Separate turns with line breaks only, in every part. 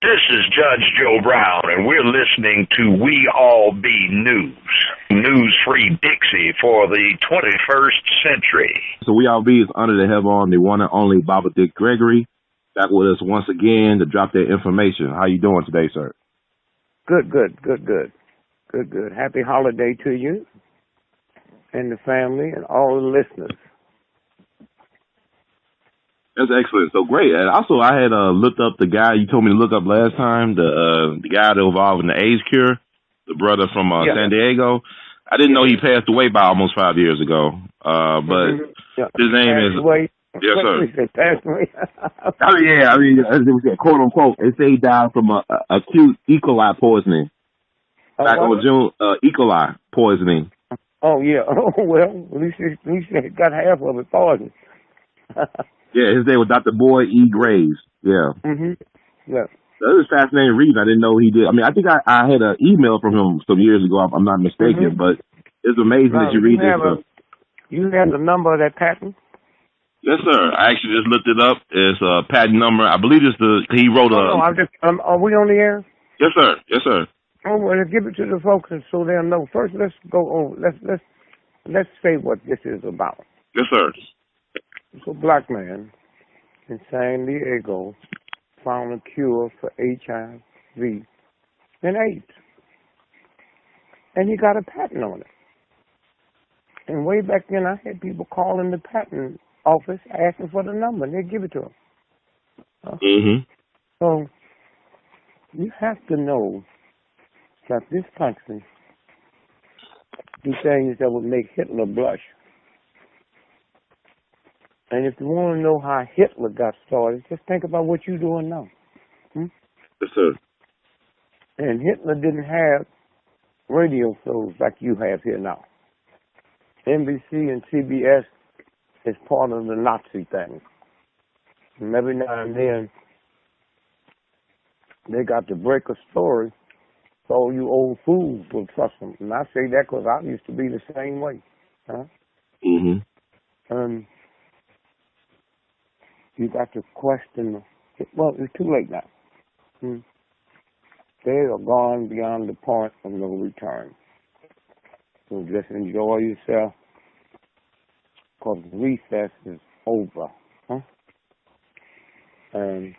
This is Judge Joe Brown, and we're listening to We All Be News, news-free Dixie for the 21st century.
So We All Be is honored to have on the one and only Baba Dick Gregory back with us once again to drop that information. How you doing today, sir?
Good. Happy holiday to you and the family and all the listeners.
That's excellent. So great. And also, I had looked up the guy you told me to look up last time, the guy that was involved in the AIDS cure, the brother from San Diego. I didn't know he passed away by almost 5 years ago. But his name is... Yes, sir.
Passed away.
Oh, yeah. I mean, quote unquote, they say he died from acute E. coli poisoning. Back on June, E. coli poisoning.
Oh, yeah. Oh, well, at least he got half of it poisoned.
Yeah, his name was Dr. Boyd E. Graves. Yeah.
Yeah.
That was a fascinating reason. I didn't know he did. I mean, I think I had an email from him some years ago, if I'm not mistaken, but it's amazing that you read this stuff.
You have the number of that patent?
Yes, sir. I actually just looked it up. It's a patent number. I believe it's he wrote a...
No, are we on the air?
Yes, sir. Yes, sir.
Oh, well, let's give it to the folks so they'll know. First, let's go over. Let's say what this is about.
Yes, sir.
So, a black man in San Diego found a cure for HIV and AIDS. And he got a patent on it. And way back then, I had people calling the patent office asking for the number, and they'd give it to them. So, you have to know that this country do things that would make Hitler blush. And if you want to know how Hitler got started, just think about what you're doing now.
Yes, sir.
And Hitler didn't have radio shows like you have here now. NBC and CBS is part of the Nazi thing. And every now and then, they got to break a story so all you old fools will trust them. And I say that because I used to be the same way. You got to question. Well, it's too late now. They are gone beyond the point of no return. So just enjoy yourself, because recess is over. And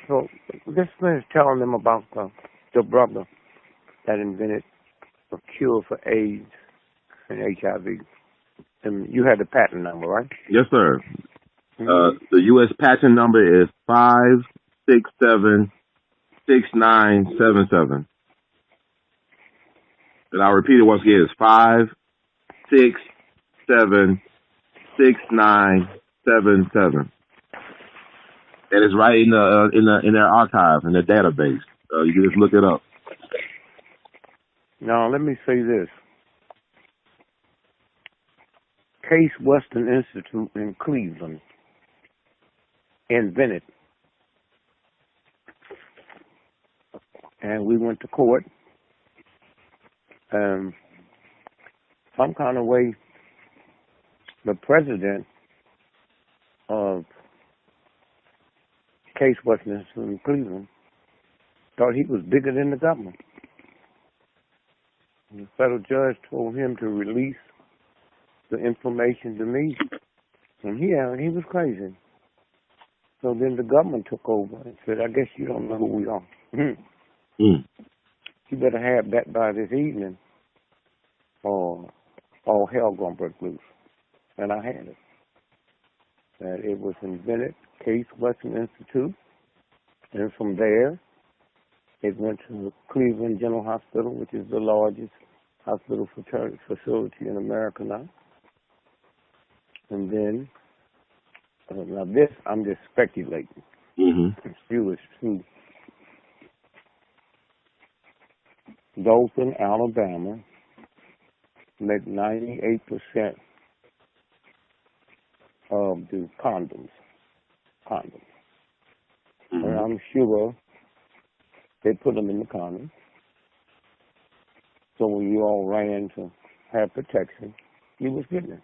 so this man is telling them about the brother that invented a cure for AIDS and HIV. And you had the patent number, right?
Yes, sir. The U.S. patent number is 5676977. And I'll repeat it once again. It's 5676977. And it's right in their archive, in their database. You can just look it up.
Now, let me say this. Case Western Institute in Cleveland invented. And we went to court. Some kind of way, the president of Case Western Institute in Cleveland thought he was bigger than the government. And the federal judge told him to release the information to me. And he was crazy. So then the government took over and said, I guess you don't know who we are. You better have that by this evening or all hell gonna break loose. And I had it. And it was invented, Case Western Institute. And from there, it went to the Cleveland General Hospital, which is the largest hospital facility in America now. And then, now this, I'm just speculating. It's true. Dothan, Alabama, make 98% of the condoms. And I'm sure they put them in the condoms. So when you all ran to have protection, you was getting it.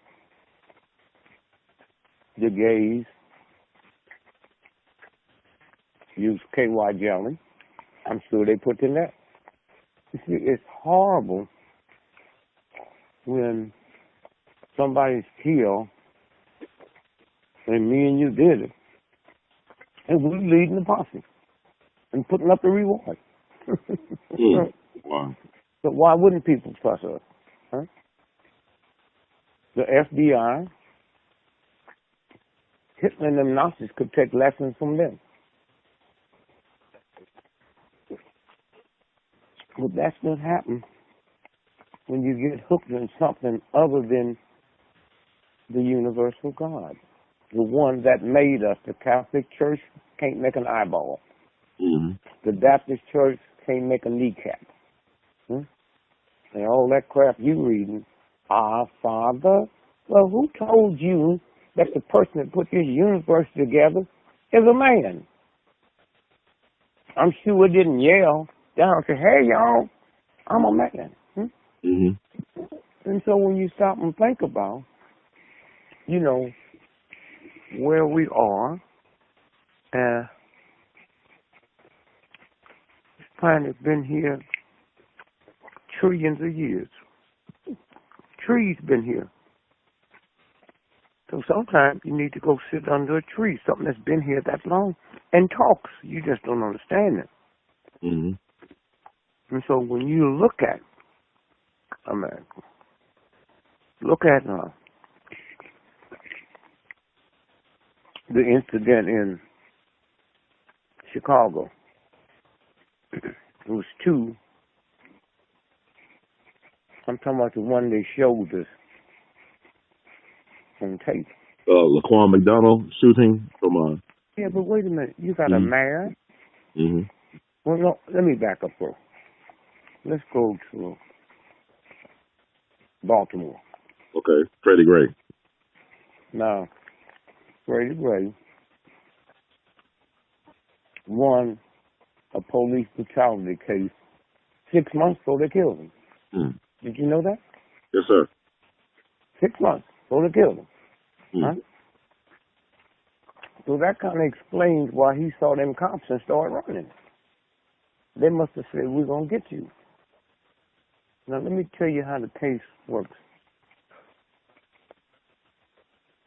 The gays use KY jelly. I'm sure they put in that. You see, it's horrible when somebody's killed and me and you did it, and we're leading the posse and putting up the reward.
Wow.
But why wouldn't people trust us? Huh? The FBI, Hitler and them Nazis could take lessons from them. But that's what happens when you get hooked in something other than the universal God. The one that made us. The Catholic Church can't make an eyeball.
Mm-hmm.
The Baptist Church can't make a kneecap. And all that crap you reading. Our Father. Well, who told you that the person that put this universe together is a man? I'm sure it didn't yell down and say, hey, y'all, I'm a man.
Mm-hmm.
And so when you stop and think about, you know, where we are, this planet's been here trillions of years. Trees been here. So sometimes you need to go sit under a tree, something that's been here that long, and talks. You just don't understand it.
Mm-hmm.
And so when you look at America, look at the incident in Chicago. It was two. I'm talking about the one they showed us on tape.
Laquan McDonald shooting from
Yeah, but wait a minute. You got a mayor?
Mm-hmm.
Well, no, let me back up, bro. Let's go to Baltimore.
Okay, Freddie Gray.
Now, Freddie Gray won a police brutality case 6 months before they killed him.
Mm.
Did you know that?
Yes, sir.
6 months before they killed him.
Mm.
Huh? So that kind of explains why he saw them cops and started running. They must have said, we're going to get you. Now, let me tell you how the case works.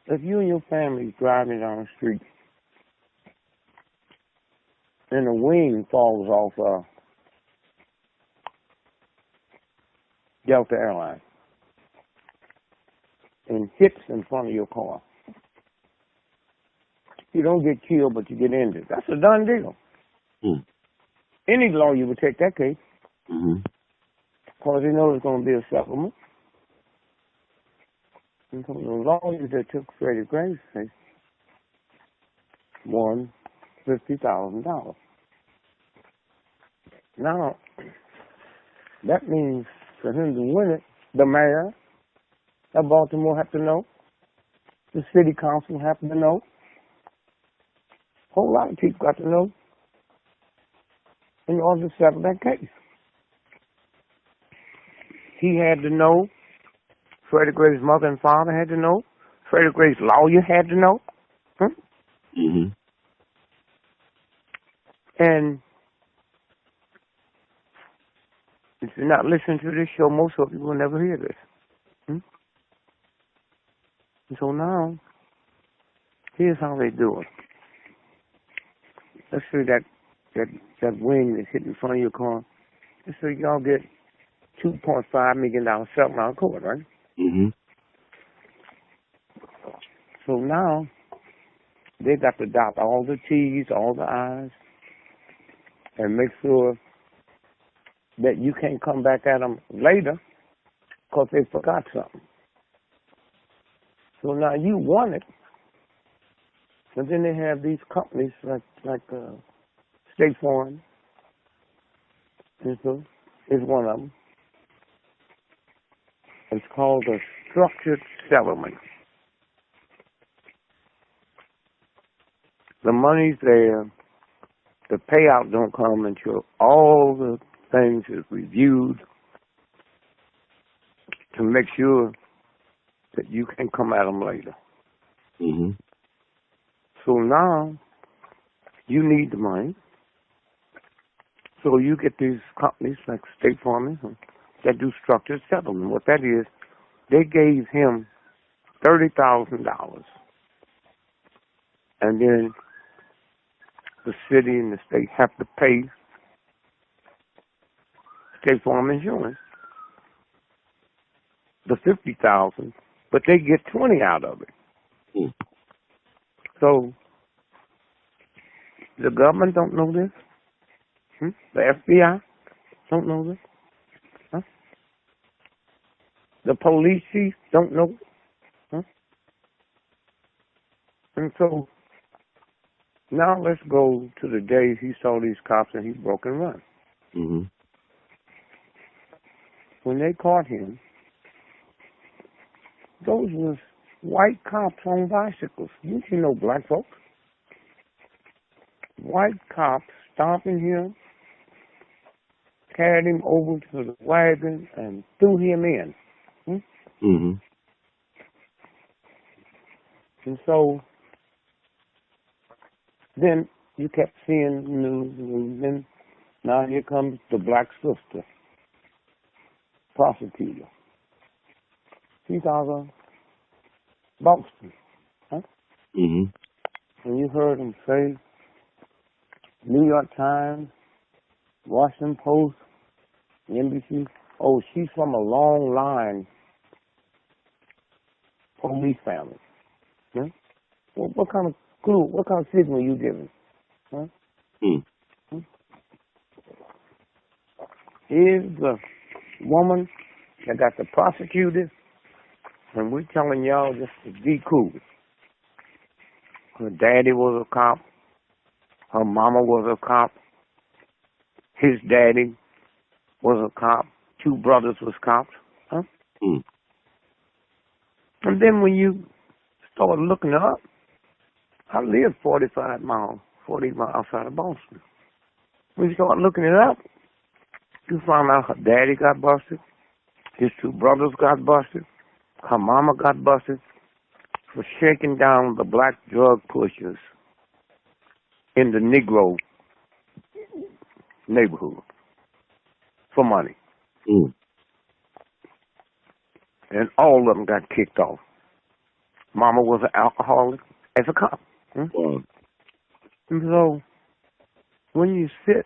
If you and your family is driving down the street and a wing falls off Delta Airlines and hits in front of your car, you don't get killed, but you get injured. That's a done deal.
Mm.
Any lawyer would take that case
Mm-hmm.
because they know there's going to be a settlement. And so the lawyers that took Freddie Gray's case won $50,000. Now, that means for him to win it, the mayor of Baltimore have to know, the city council have to know, a whole lot of people got to know in order to settle that case. He had to know, Freddie Gray's mother and father had to know, Freddie Gray's lawyer had to know.
Mm-hmm.
And if you're not listening to this show, most of you will never hear this. And so now, here's how they do it. Let's say that wing that's hit in front of your car. Let's say y'all get $2.5 million settlement out of court, right?
Mm-hmm.
So now, they got to dot all the T's, all the I's, and make sure that you can't come back at them later because they forgot something. So now you won it, and then they have these companies like State Farm, and so is one of them. It's called a structured settlement. The money's there. The payout don't come until all the things is reviewed to make sure that you can come at them later.
Mm-hmm.
So now you need the money. So you get these companies like State Farm that do structured settlement. What that is, they gave him $30,000, and then the city and the state have to pay State Farm Insurance the $50,000, but they get 20 out of it.
Mm.
So the government don't know this. The FBI don't know this. Huh? The police chief don't know. Huh? And so now let's go to the day he saw these cops and he broke and run.
Mm-hmm.
When they caught him, those was white cops on bicycles. You know black folks. White cops stomping him, carried him over to the wagon and threw him in.
Mm-hmm.
And so then you kept seeing the news, and then now here comes the black sister, prosecutor. She's out of Boston. Huh?
Mm-hmm.
And you heard him say, New York Times, Washington Post, NBC, oh, she's from a long line police family. Huh? Well, what kind of clue, what kind of signal are you giving? Huh?
Mm.
Here's the woman that got the prosecutor, and we're telling y'all just to be cool. Her daddy was a cop. Her mama was a cop. His daddy was a cop. 2 brothers was cops. Huh?
Mm.
And then when you start looking up, I lived 40 miles outside of Boston. When you start looking it up, you find out her daddy got busted. His 2 brothers got busted. Her mama got busted for shaking down the black drug pushers in the Negro neighborhood for money.
Mm.
And all of them got kicked off. Mama was an alcoholic as a cop.
Wow.
And so when you sit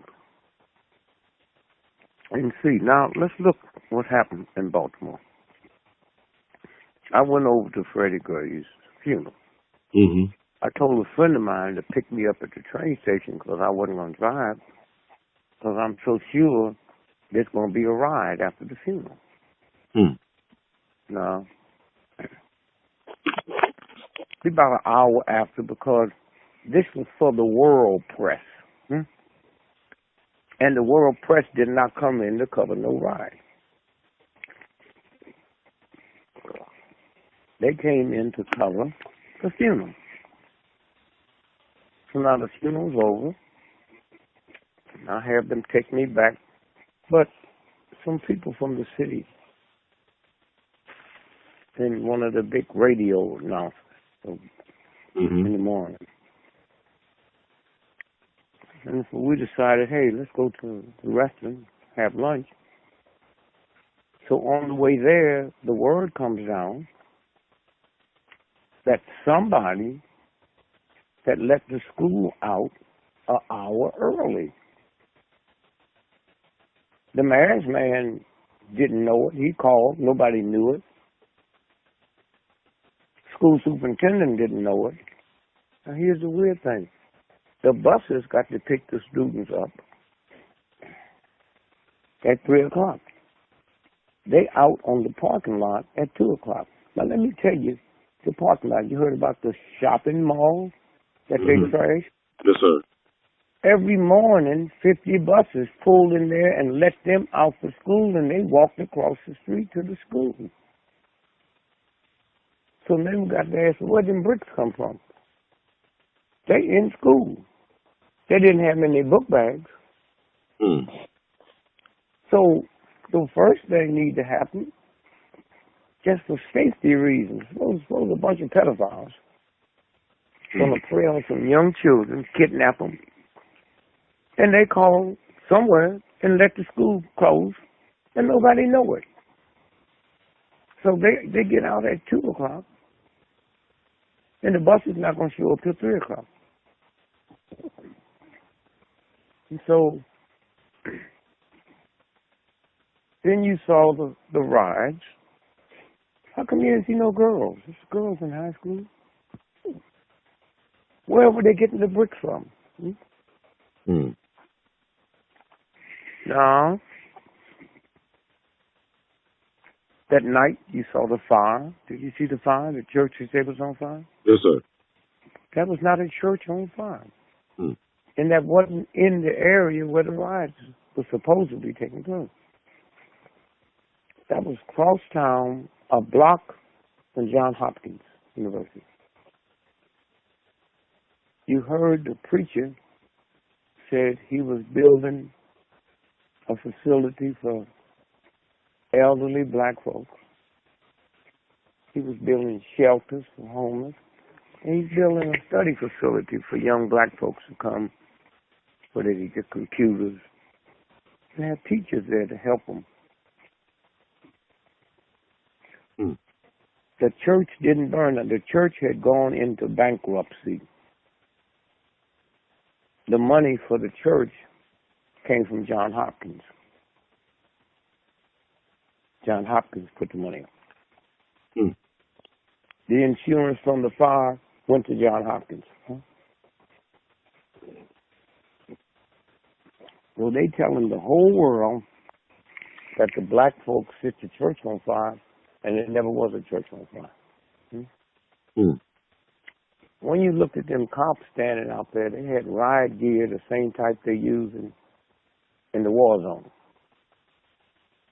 and see, now let's look what happened in Baltimore. I went over to Freddie Gray's funeral.
Mm-hmm.
I told a friend of mine to pick me up at the train station because I wasn't going to drive, because I'm so sure there's going to be a ride after the funeral.
Mm.
No. Be about an hour after, because this was for the world press. And the world press did not come in to cover no ride. They came in to cover the funeral. So now the funeral's over. I have them take me back. But some people from the city, in one of the big radio announcements in the morning. And so we decided, hey, let's go to the restaurant, have lunch. So on the way there, the word comes down that somebody that let the school out an hour early. The marriage man didn't know it. He called. Nobody knew it. School superintendent didn't know it. Now here's the weird thing. The buses got to pick the students up at 3 o'clock. They out on the parking lot at 2 o'clock. Now let me tell you, the parking lot, you heard about the shopping mall that they trash?
Yes, sir.
Every morning, 50 buses pulled in there and let them out for school, and they walked across the street to the school. So then we got to ask, where did bricks come from? They in school. They didn't have any book bags.
Mm.
So the first thing need to happen, just for safety reasons, suppose a bunch of pedophiles going to prey on some young children, kidnap them, and they call somewhere and let the school close, and nobody know it. So they get out at 2 o'clock, and the bus is not going to show up till 3 o'clock. And so then you saw the rides. How come you didn't see no girls? There's girls in high school. Where were they getting the bricks from? No. That night you saw the fire. Did you see the fire? The church you said was on fire?
Yes, sir.
That was not a church on fire. And that wasn't in the area where the riots were supposedly taking place. That was cross town, a block from Johns Hopkins University. You heard the preacher said he was building a facility for elderly black folks. He was building shelters for homeless. And he's building a study facility for young black folks to come where they get computers and have teachers there to help them. The church didn't burn. The church had gone into bankruptcy. The money for the church came from Johns Hopkins. Johns Hopkins put the money up. The insurance from the fire went to Johns Hopkins. Well, they telling the whole world that the black folks set the church on fire, and it never was a church on fire. When you looked at them cops standing out there, they had riot gear, the same type they use in the war zone.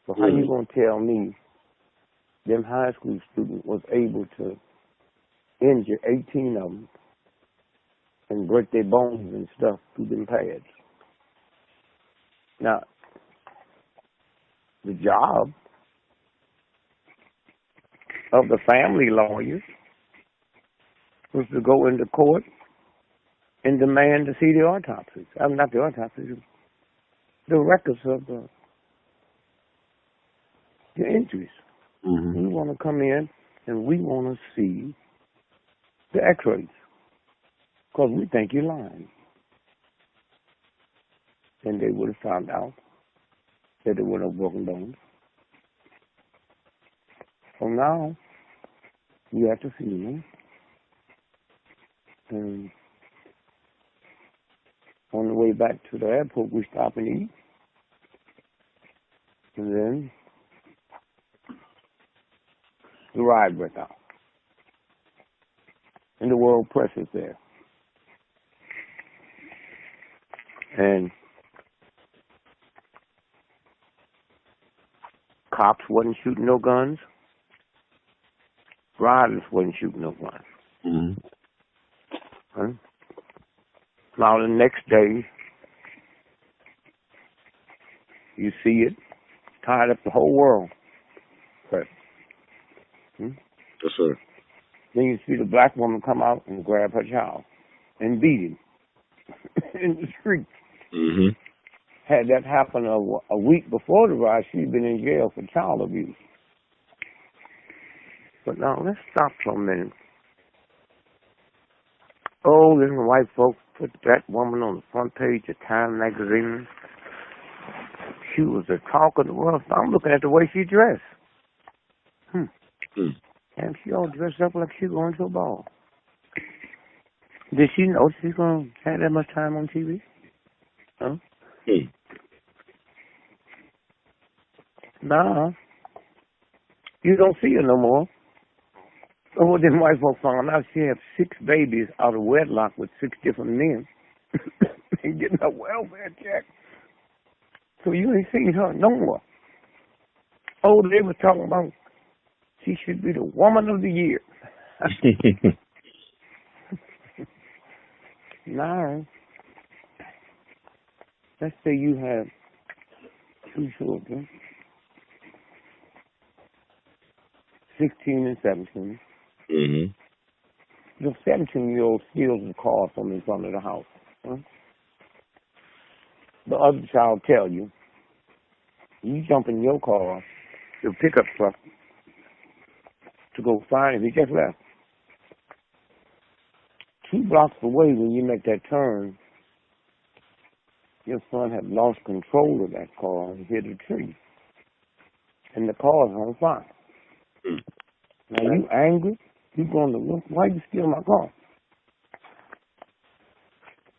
So how you gonna tell me them high school students was able to injure 18 of them and break their bones and stuff through them pads? Now, the job of the family lawyers was to go into court and demand to see the autopsies. Not the autopsies, the records of the injuries. We want to come in and we want to see the x-rays because we think you're lying. And they would have found out that there were no broken bones. So now, you have to see them. And on the way back to the airport, we stop and eat. And then the ride broke out. And the world press is there. And cops wasn't shooting no guns. Riders wasn't shooting no guns. Now the next day, you see it tied up the whole world.
Yes, sir.
Then you see the black woman come out and grab her child and beat him in the street. Had that happened a week before the riot, she'd been in jail for child abuse. But now let's stop for a minute. Oh, then the white folks put that woman on the front page of Time magazine. She was the talk of the world. I'm looking at the way she dressed. And she all dressed up like she's going to a ball. Did she know she's going to have that much time on TV? Huh? Nah. You don't see her no more. Oh, then white folks found out she had 6 babies out of wedlock with 6 different men. And getting a welfare check. So you ain't seen her no more. Oh, they were talking about she should be the woman of the year. Now, let's say you have 2 children, 16 and 17. The 17-year-old steals the car from in front of the house. Huh? The other child tell you, you jump in your car, the pickup truck, to go find him. He just left. 2 blocks away when you make that turn, your son had lost control of that car and hit a tree. And the car is on fire. Now you angry? You going to look, why you steal my car?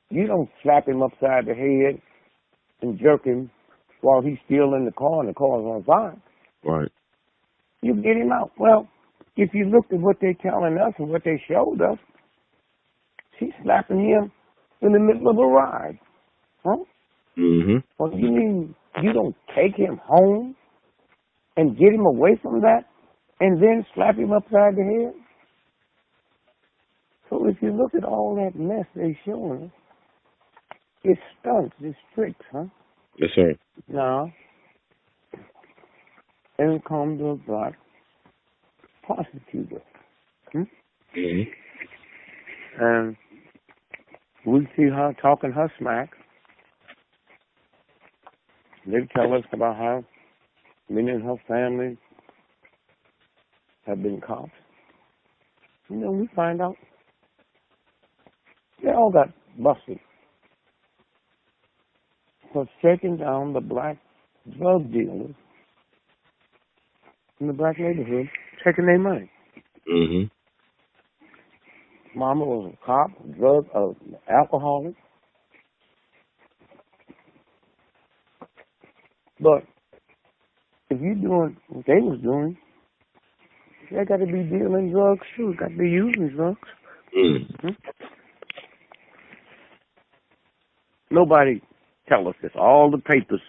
You don't slap him upside the head and jerk him while he's still in the car and the car is on fire.
Right.
You get him out. Well, if you looked at what they're telling us and what they showed us, she's slapping him in the middle of a ride. Huh?
Mm-hmm.
Well, you mean you don't take him home and get him away from that and then slap him upside the head? So if you look at all that mess they're showing us, it's stunts, it's tricks, huh?
Yes, sir.
Now, in comes a black prosecutor.
Mm-hmm.
And we see her talking her smack. They tell us about how many in her family have been cops. You know, we find out they all got busted for shaking down the black drug dealers in the black neighborhood, taking their money.
Mm-hmm.
Mama was a cop, alcoholic. But if you're doing what they was doing, they got to be dealing drugs too. Got to be using drugs.
Mm-hmm.
Nobody tell us this. All the papers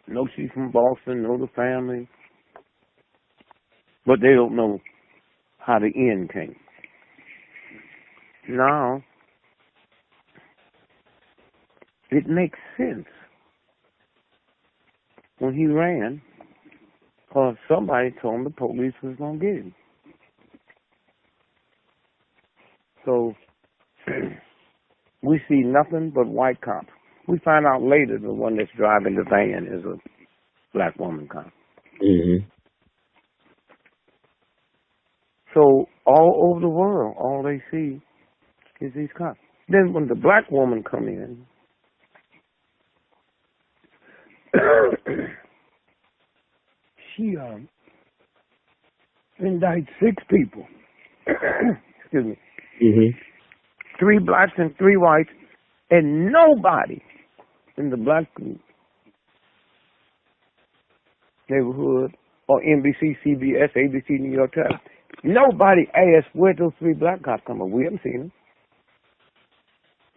know she's from Boston, know the family, but they don't know how the end came. Now, it makes sense when he ran, because somebody told him the police was going to get him. So, we see nothing but white cops. We find out later the one that's driving the van is a black woman cop.
Mm-hmm.
So, all over the world, all they see is these cops. Then when the black woman come in, she indicts 6 people. Excuse me.
Mm-hmm.
3 blacks and 3 whites, and nobody in the black neighborhood or NBC, CBS, ABC, New York Times, nobody asked where those 3 black cops come from. We haven't seen them.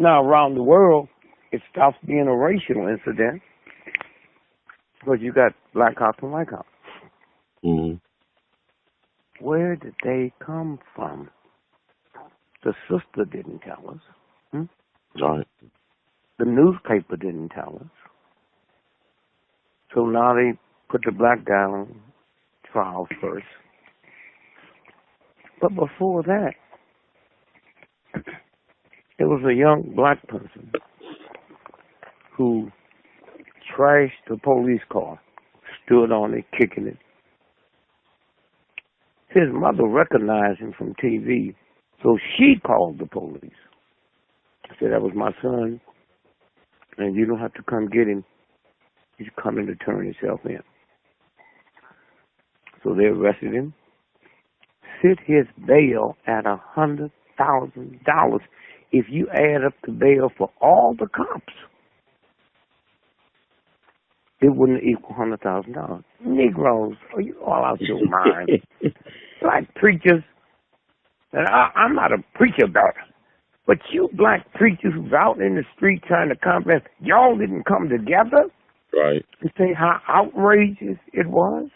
Now, around the world, it stops being a racial incident because you got black cops and white cops.
Mm-hmm.
Where did they come from? The sister didn't tell us.
Right.
The newspaper didn't tell us. So now they put the black guy on trial first. But before that, there was a young black person who trashed the police car, stood on it, kicking it. His mother recognized him from TV, so she called the police. She said, that was my son, and you don't have to come get him. He's coming to turn himself in. So they arrested him, set his bail at $100,000. If you add up the bail for all the cops, it wouldn't equal $100,000. Negroes, are you all out your mind? Black preachers, and I'm not a preacher about it, but you black preachers who's out in the street trying to combat, y'all didn't come together
Right.
and say how outrageous it was,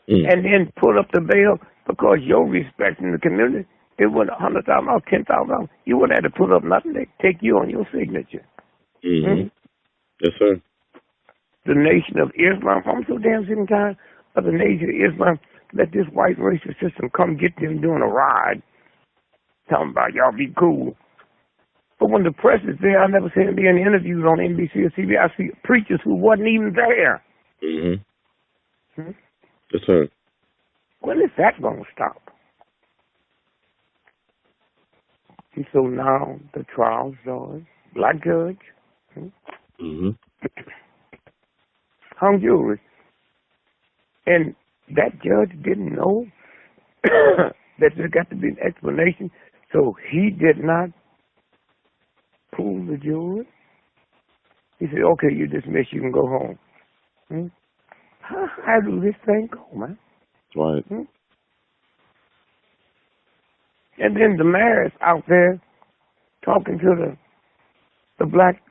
and then put up the bail because your respect in the community, it was $100,000, $10,000. You wouldn't have to put up nothing. They take you on your signature.
Mm-hmm. Yes, sir.
The Nation of Islam, I'm so damn sick and tired of the Nation of Islam let this white racist system come get them doing a ride, talking about y'all be cool. But when the press is there, I never see them being interviewed on NBC or CBS. I see preachers who wasn't even there.
Mm-hmm. Yes, sir.
When is that going to stop? And so now the trial started. Black judge.
Mm-hmm.
Hung jury. And that judge didn't know that there got to be an explanation. So he did not pull the jury. He said, okay, you're dismissed. You can go home. How do this thing go, man?
Right.
And then the mayor's out there talking to the black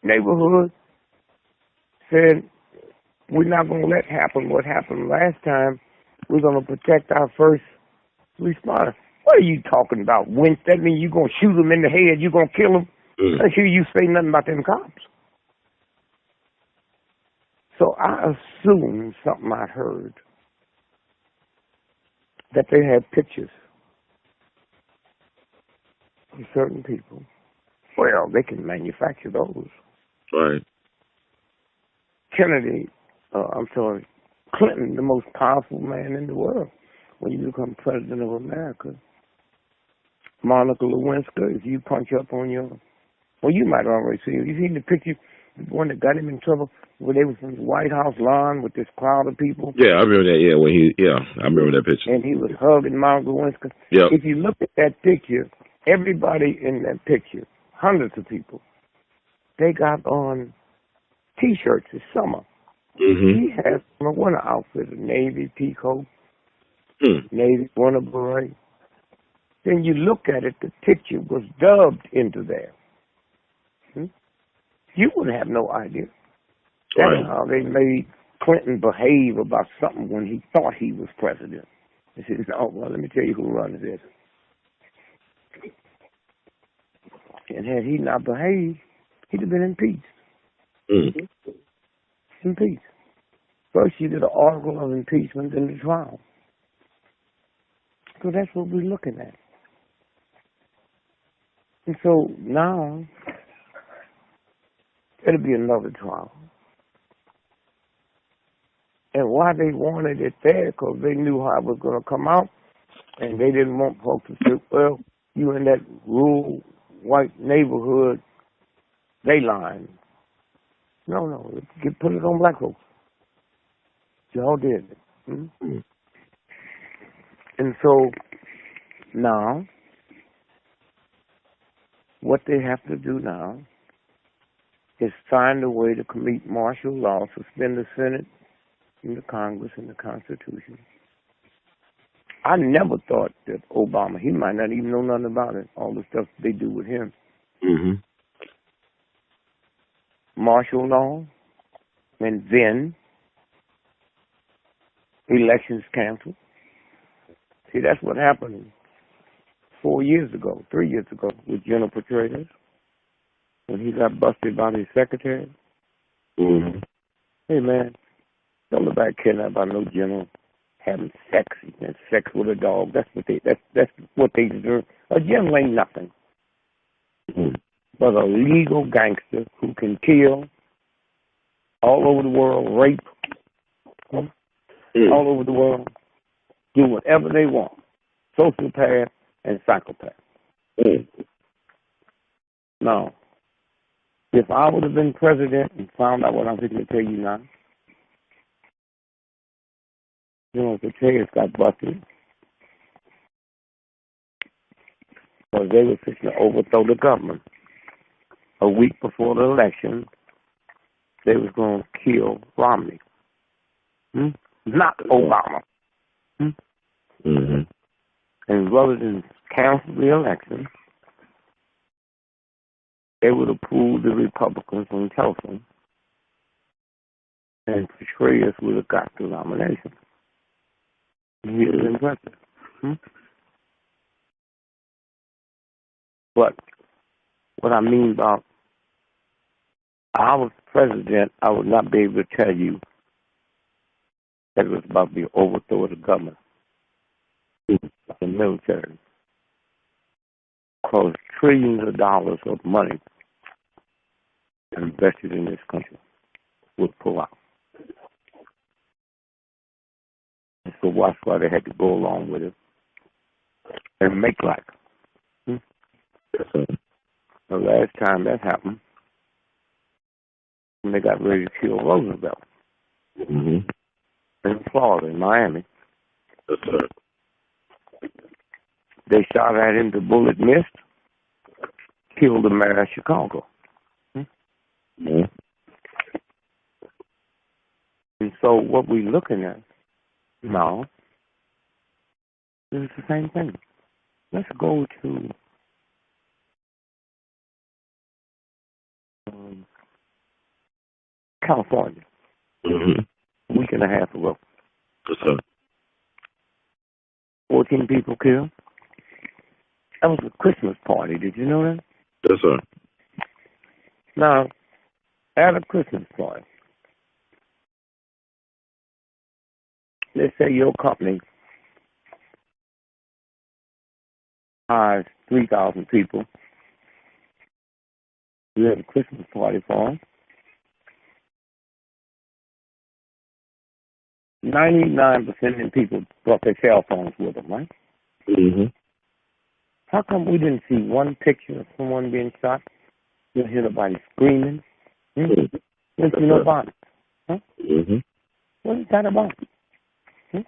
neighborhood, said, we're not going to let happen what happened last time. We're going to protect our first responder. What are you talking about, Winch? That means you're going to shoot them in the head, you're going to kill them? I don't hear you say nothing about them cops. So I assumed something I heard, that they had pictures of certain people. Well, they can manufacture those.
Right.
Clinton, the most powerful man in the world, when you become president of America. Monica Lewinsky, if you punch up on well, you might already see it. You seen the picture, the one that got him in trouble, where they was in the White House lawn with this crowd of people?
Yeah, I remember that. Yeah, I remember that picture.
And he was hugging Monica Lewinsky.
Yeah.
If you look at that picture, everybody in that picture, hundreds of people, they got on T-shirts this summer.
Mm-hmm.
He has a winter outfit, a navy peacoat, navy winter beret. Then you look at it, the picture was dubbed into there. You would have no idea. That's how they made Clinton behave about something when he thought he was president. He said, oh, well, let me tell you who runs this. And had he not behaved, he'd have been impeached. Impeached. First, you did an article of impeachment, then the trial. So that's what we're looking at. And so now, it'll be another trial. And why they wanted it there, because they knew how it was going to come out, and they didn't want folks to say, well, you in that rural white neighborhood, they lying. No, put it on black folks. Y'all did it. And so now, what they have to do now is find a way to commit martial law, suspend the Senate and the Congress and the Constitution. I never thought that Obama, he might not even know nothing about it, all the stuff they do with him. Martial law, and then elections canceled. See, that's what happened 3 years ago, with General Petraeus, when he got busted by his secretary. Hey, man, don't look back caring about no general having sex with a dog. That's what they deserve. A general ain't nothing but a legal gangster who can kill all over the world, rape all over the world, do whatever they want. Sociopath and psychopath. Now, if I would have been president and found out what I'm going to tell you now, Petraeus got busted because they were fixing to overthrow the government. A week before the election, they was going to kill Romney. Not Obama. And rather than cancel the election, they would have pulled the Republicans from Tulsa, and Petraeus would have got the nomination. He would have been president. But what I mean about I was president, I would not be able to tell you that it was about the overthrow of the government, the military, because trillions of dollars of money invested in this country would pull out. And so that's why they had to go along with it and make like. The last time that happened, when they got ready to kill Roosevelt in Florida, in Miami.
Yes, sir.
They shot at him, the bullet missed, killed the mayor of Chicago. And so what we're looking at now is the same thing. Let's go to California a week and a half ago.
Yes, sir.
14 people killed. That was a Christmas party. Did you know that?
Yes, sir.
Now, at a Christmas party, let's say your company hires 3,000 people. You have a Christmas party for them. 99% of the people brought their cell phones with them, right? How come we didn't see one picture of someone being shot? You didn't hear nobody screaming? You didn't see nobody? Huh? What is that about? And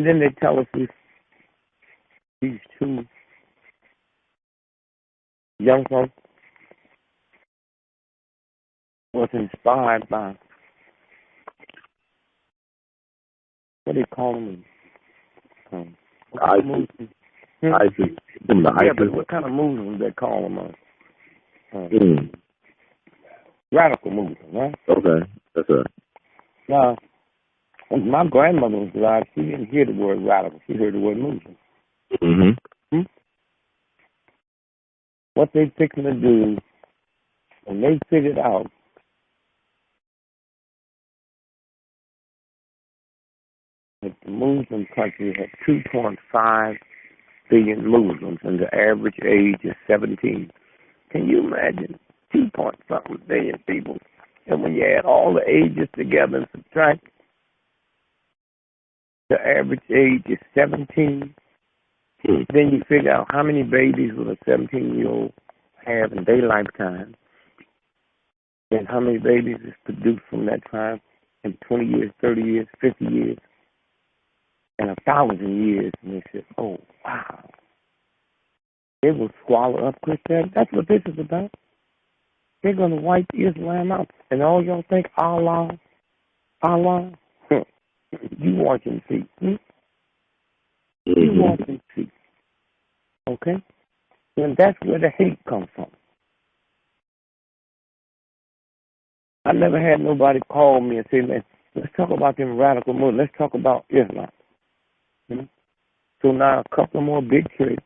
then they tell us these two young folks was inspired by, what do you call them?
ISIS.
Yeah, but what kind of Muslims they call them? Radical Muslims, right?
Okay, that's right.
Now, when my grandmother was alive, she didn't hear the word radical. She heard the word Muslim. What they fixing to do, when they figured out that the Muslim country had 2.5 billion Muslims and the average age is 17. Can you imagine 2.something billion people? And when you add all the ages together and subtract, the average age is 17. Then you figure out how many babies will a 17-year-old have in their lifetime, and how many babies is produced from that time in 20 years, 30 years, 50 years, and 1,000 years. And they said, oh, wow. They will swallow up Christianity. That's what this is about. They're going to wipe Islam out. And all y'all think Allah? You watch and see. You watch and see. Okay? And that's where the hate comes from. I never had nobody call me and say, man, let's talk about them radical Muslims. Let's talk about Islam. So now a couple more big churches,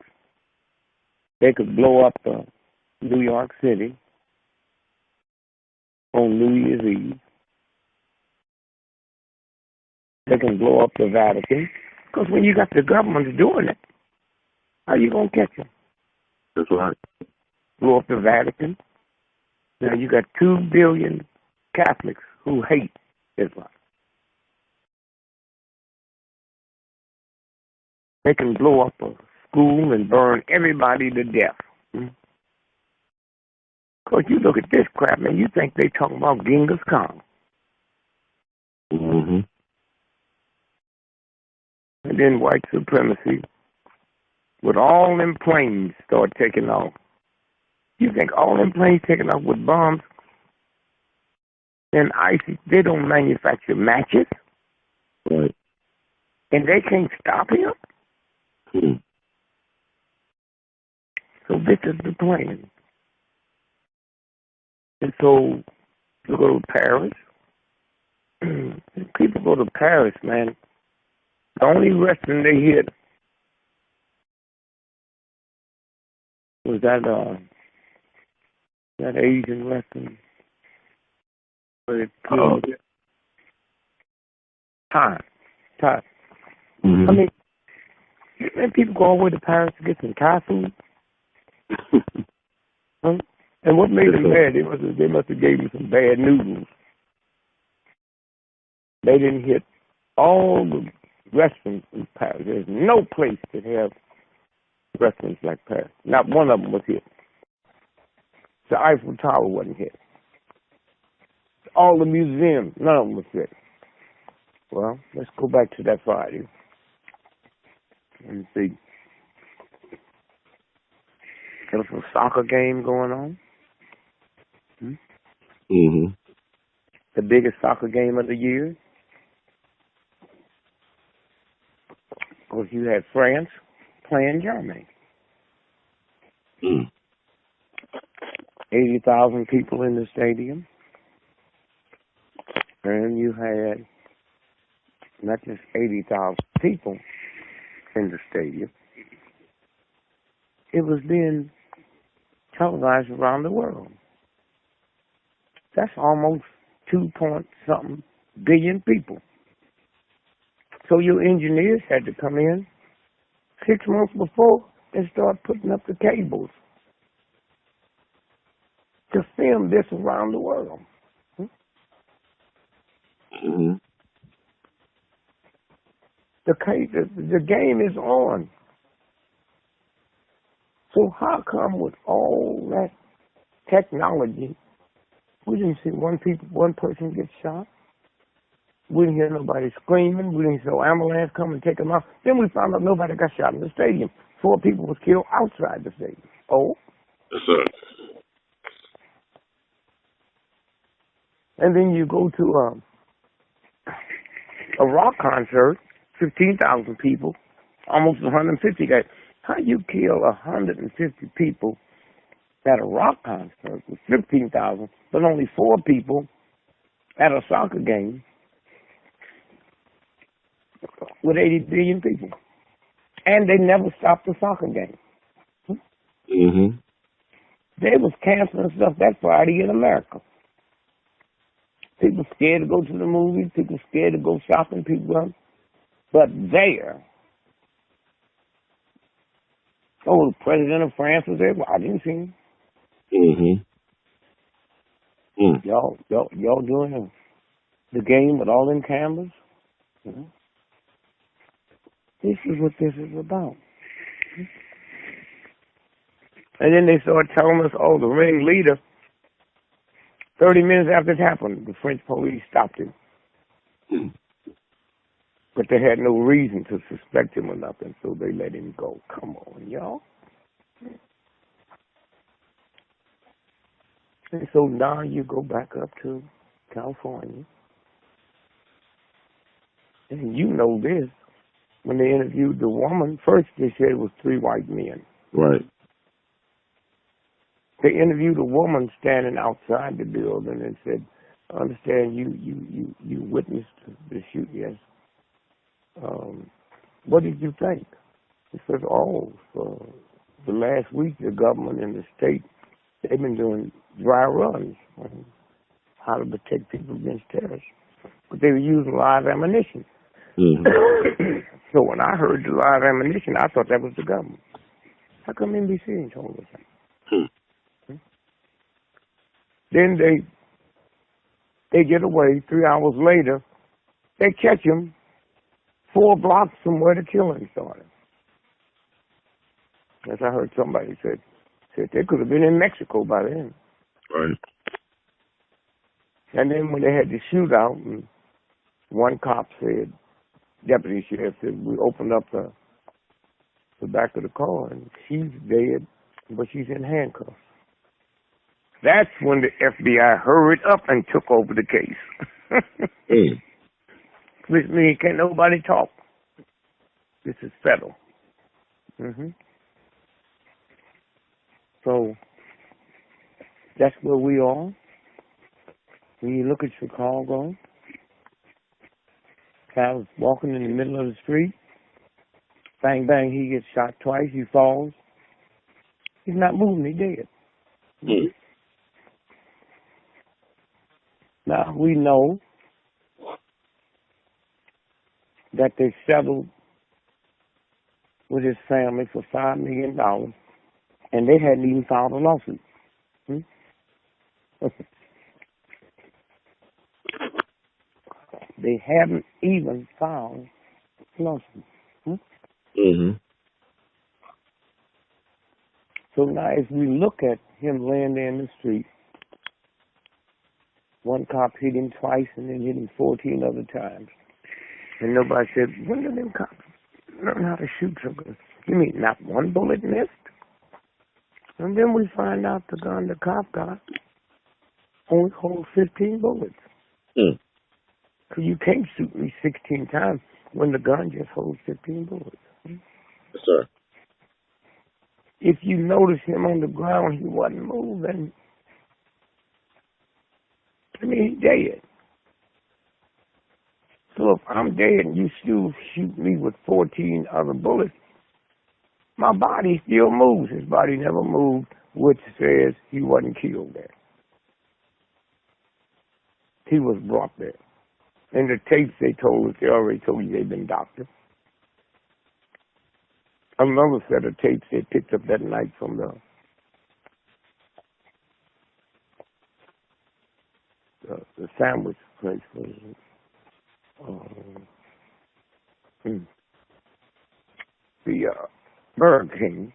they could blow up New York City on New Year's Eve. They can blow up the Vatican. Because when you got the government doing it, how you going to catch them?
That's right.
Blow up the Vatican. Now you got 2 billion Catholics who hate Islam. They can blow up a school and burn everybody to death. Because you look at this crap, man, you think they talking about Genghis Khan. And then white supremacy, with all them planes start taking off. You think all them planes taking off with bombs? Then ISIS, they don't manufacture matches.
Right.
And they can't stop him. So this is the plan. And so you go to Paris. People go to Paris, man. The only restaurant they hit was that Asian restaurant. Time.
Mm-hmm.
I mean, and people go all the way to Paris to get some Thai food. Huh? And what made them mad? They must have gave them some bad noodles. They didn't hit all the restaurants in Paris. There's no place that have restaurants like Paris. Not one of them was hit. The Eiffel Tower wasn't hit. All the museums, none of them was hit. Well, let's go back to that Friday and see. There was a soccer game going on.
Mm-hmm.
The biggest soccer game of the year. Of course, you had France playing Germany. 80,000 people in the stadium. And you had not just 80,000 people in the stadium. It was being televised around the world. That's almost 2-point-something billion people. So your engineers had to come in 6 months before and start putting up the cables to film this around the world.
Mm-hmm.
The game is on. So how come with all that technology, we didn't see one person get shot? We didn't hear nobody screaming. We didn't see no ambulance come and take them out. Then we found out nobody got shot in the stadium. 4 people was killed outside the stadium. Oh.
Yes, sir.
And then you go to a rock concert, 15,000 people, almost 150 guys. How you kill 150 people at a rock concert with 15,000, but only 4 people at a soccer game with 80 billion people? And they never stopped the soccer game.
Mm-hmm.
They was canceling stuff that Friday in America. People scared to go to the movies. People scared to go shopping. But there. Oh, the president of France was there. Well, I didn't see him.
Mm-hmm.
Y'all doing the game with all them cameras? This is what this is about. And then they started telling us, oh, the ringleader, 30 minutes after it happened, the French police stopped him. But they had no reason to suspect him or nothing, so they let him go. Come on, y'all. And so now you go back up to California. And you know this. When they interviewed the woman, first they said it was 3 white men.
Right.
They interviewed a woman standing outside the building and said, I understand you witnessed the shoot, yes. What did you think? He said, for the last week, the government and the state, they've been doing dry runs on how to protect people against terrorists. But they were using live ammunition.
Mm-hmm.
So when I heard the live ammunition, I thought that was the government. How come NBC ain't told us that? Then they get away. 3 hours later, they catch him 4 blocks from where the killing started. As I heard somebody said they could have been in Mexico by then.
Right.
And then when they had the shootout, and one cop said, deputy sheriff said, we opened up the back of the car and she's dead, but she's in handcuffs. That's when the FBI hurried up and took over the case. Which means can't nobody talk. This is federal. So that's where we are. When you look at Chicago, Cal's walking in the middle of the street. Bang, bang, he gets shot twice. He falls. He's not moving. He's dead. Now, we know that they settled with his family for $5 million, and they hadn't even filed a lawsuit. They haven't even filed a lawsuit. So now as we look at him laying there in the street, one cop hit him twice and then hit him 14 other times. And nobody said, when did them cops learn how to shoot so good? You mean not one bullet missed? And then we find out the gun the cop got only holds 15 bullets. So you can't shoot me 16 times when the gun just holds 15 bullets.
Yes, sir.
If you notice him on the ground, he wasn't moving. I mean, he's dead. So if I'm dead and you still shoot me with 14 other bullets, my body still moves. His body never moved, which says he wasn't killed there. He was brought there. In the tapes they told us, they already told you they'd been doctored. Another set of tapes they picked up that night from the sandwich place. The Burger King.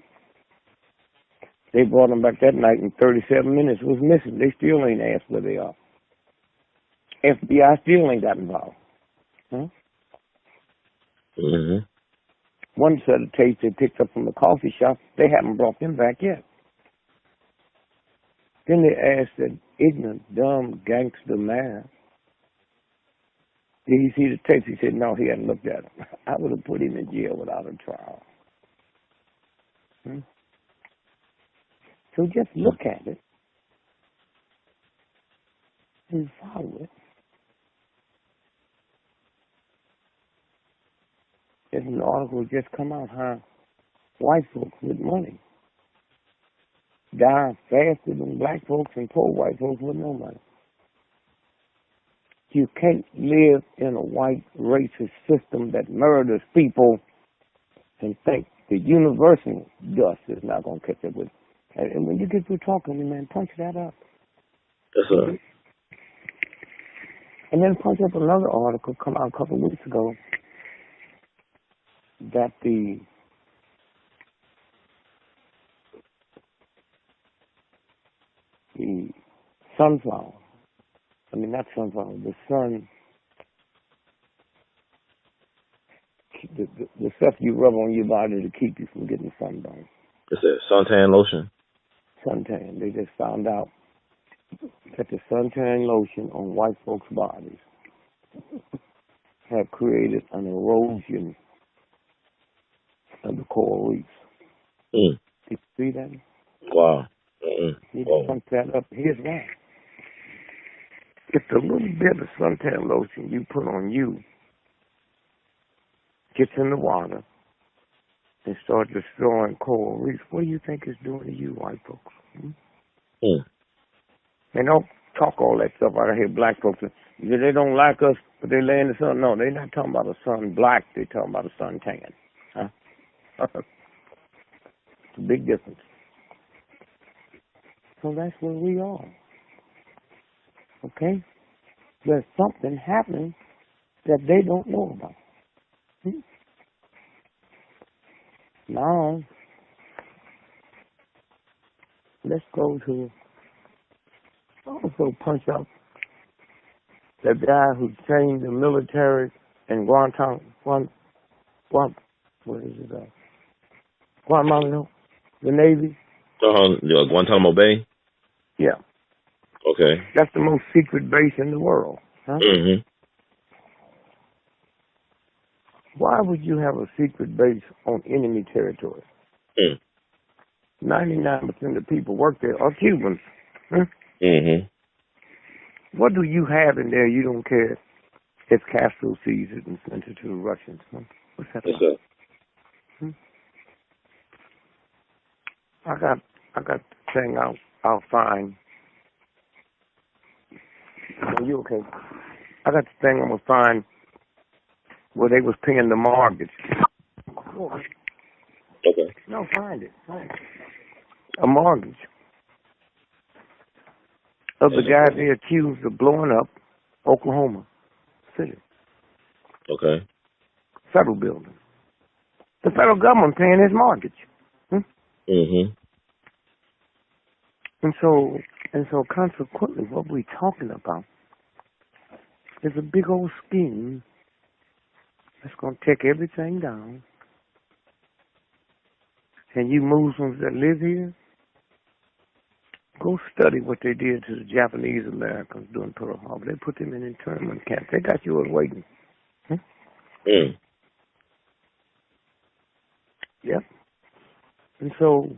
They brought them back that night, and 37 minutes was missing. They still ain't asked where they are. FBI still ain't got involved. One set of tapes they picked up from the coffee shop, they haven't brought them back yet. Then they asked that ignorant, dumb gangster man, did he see the tapes? He said, no, he hadn't looked at them. I would have put him in jail without a trial. So just look at it and follow it. There's an article just come out how white folks with money die faster than black folks and poor white folks with no money. You can't live in a white racist system that murders people and think the universal dust is not going to catch up with it. And when you get through talking, man, punch that up.
Yes, sir.
And then punch up another article come out a couple of weeks ago that the sunflower, not sunflower, the sun, the stuff you rub on your body to keep you from getting sunburned.
It's that suntan lotion?
Suntan. They just found out that the suntan lotion on white folks' bodies have created an erosion of the coral reefs. Did you see that?
Wow.
Need to punch that up. Here's why. If the little bit of suntan lotion you put on you gets in the water and starts destroying coral reefs, what do you think it's doing to you, white folks? And don't talk all that stuff out of here, black folks. They don't like us, but they lay in the sun. No, they're not talking about a sun black. They're talking about a suntan. It's a big difference. So that's where we are. Okay? There's something happening that they don't know about. Now, let's go to also punch up the guy who trained the military in Guantanamo, the Navy.
Guantanamo Bay?
Yeah.
Okay.
That's the most secret base in the world. Huh? Why would you have a secret base on enemy territory? 99% of the people work there are Cubans. What do you have in there you don't care if Castro sees it and sends it to the Russians? What's that about? I got the thing I'll find. Are you okay? I got the thing I'm gonna find where they was paying the mortgage.
Okay.
No, find it. A mortgage of the guy they accused of blowing up Oklahoma City.
Okay.
Federal building. The federal government paying his mortgage.
Mm-hmm.
And so consequently, what we're talking about is a big old scheme that's going to take everything down. And you Muslims that live here, go study what they did to the Japanese Americans during Pearl Harbor. They put them in internment camps. They got yours waiting. Yep. And so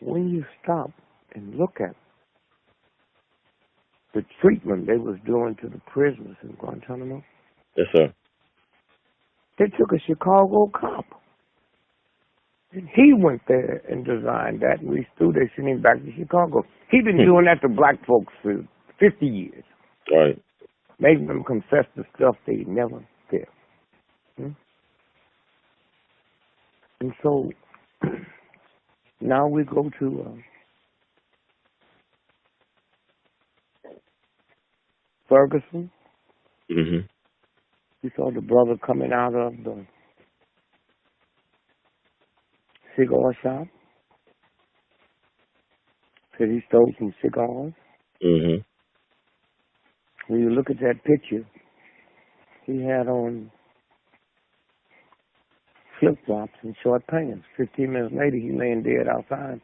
when you stop and look at the treatment they was doing to the prisoners in Guantanamo,
yes, sir.
they took a Chicago cop. And he went there and designed that, and we threw they sent him back to Chicago. He been doing that to black folks for 50 years.
Right.
Making them confess to stuff they never did. And so now we go to Ferguson.
Mm-hmm.
We saw the brother coming out of the cigar shop. Said he stole some cigars.
Mm-hmm.
When you look at that picture, he had on flip-flops and short pants. 15 minutes later, he laying dead outside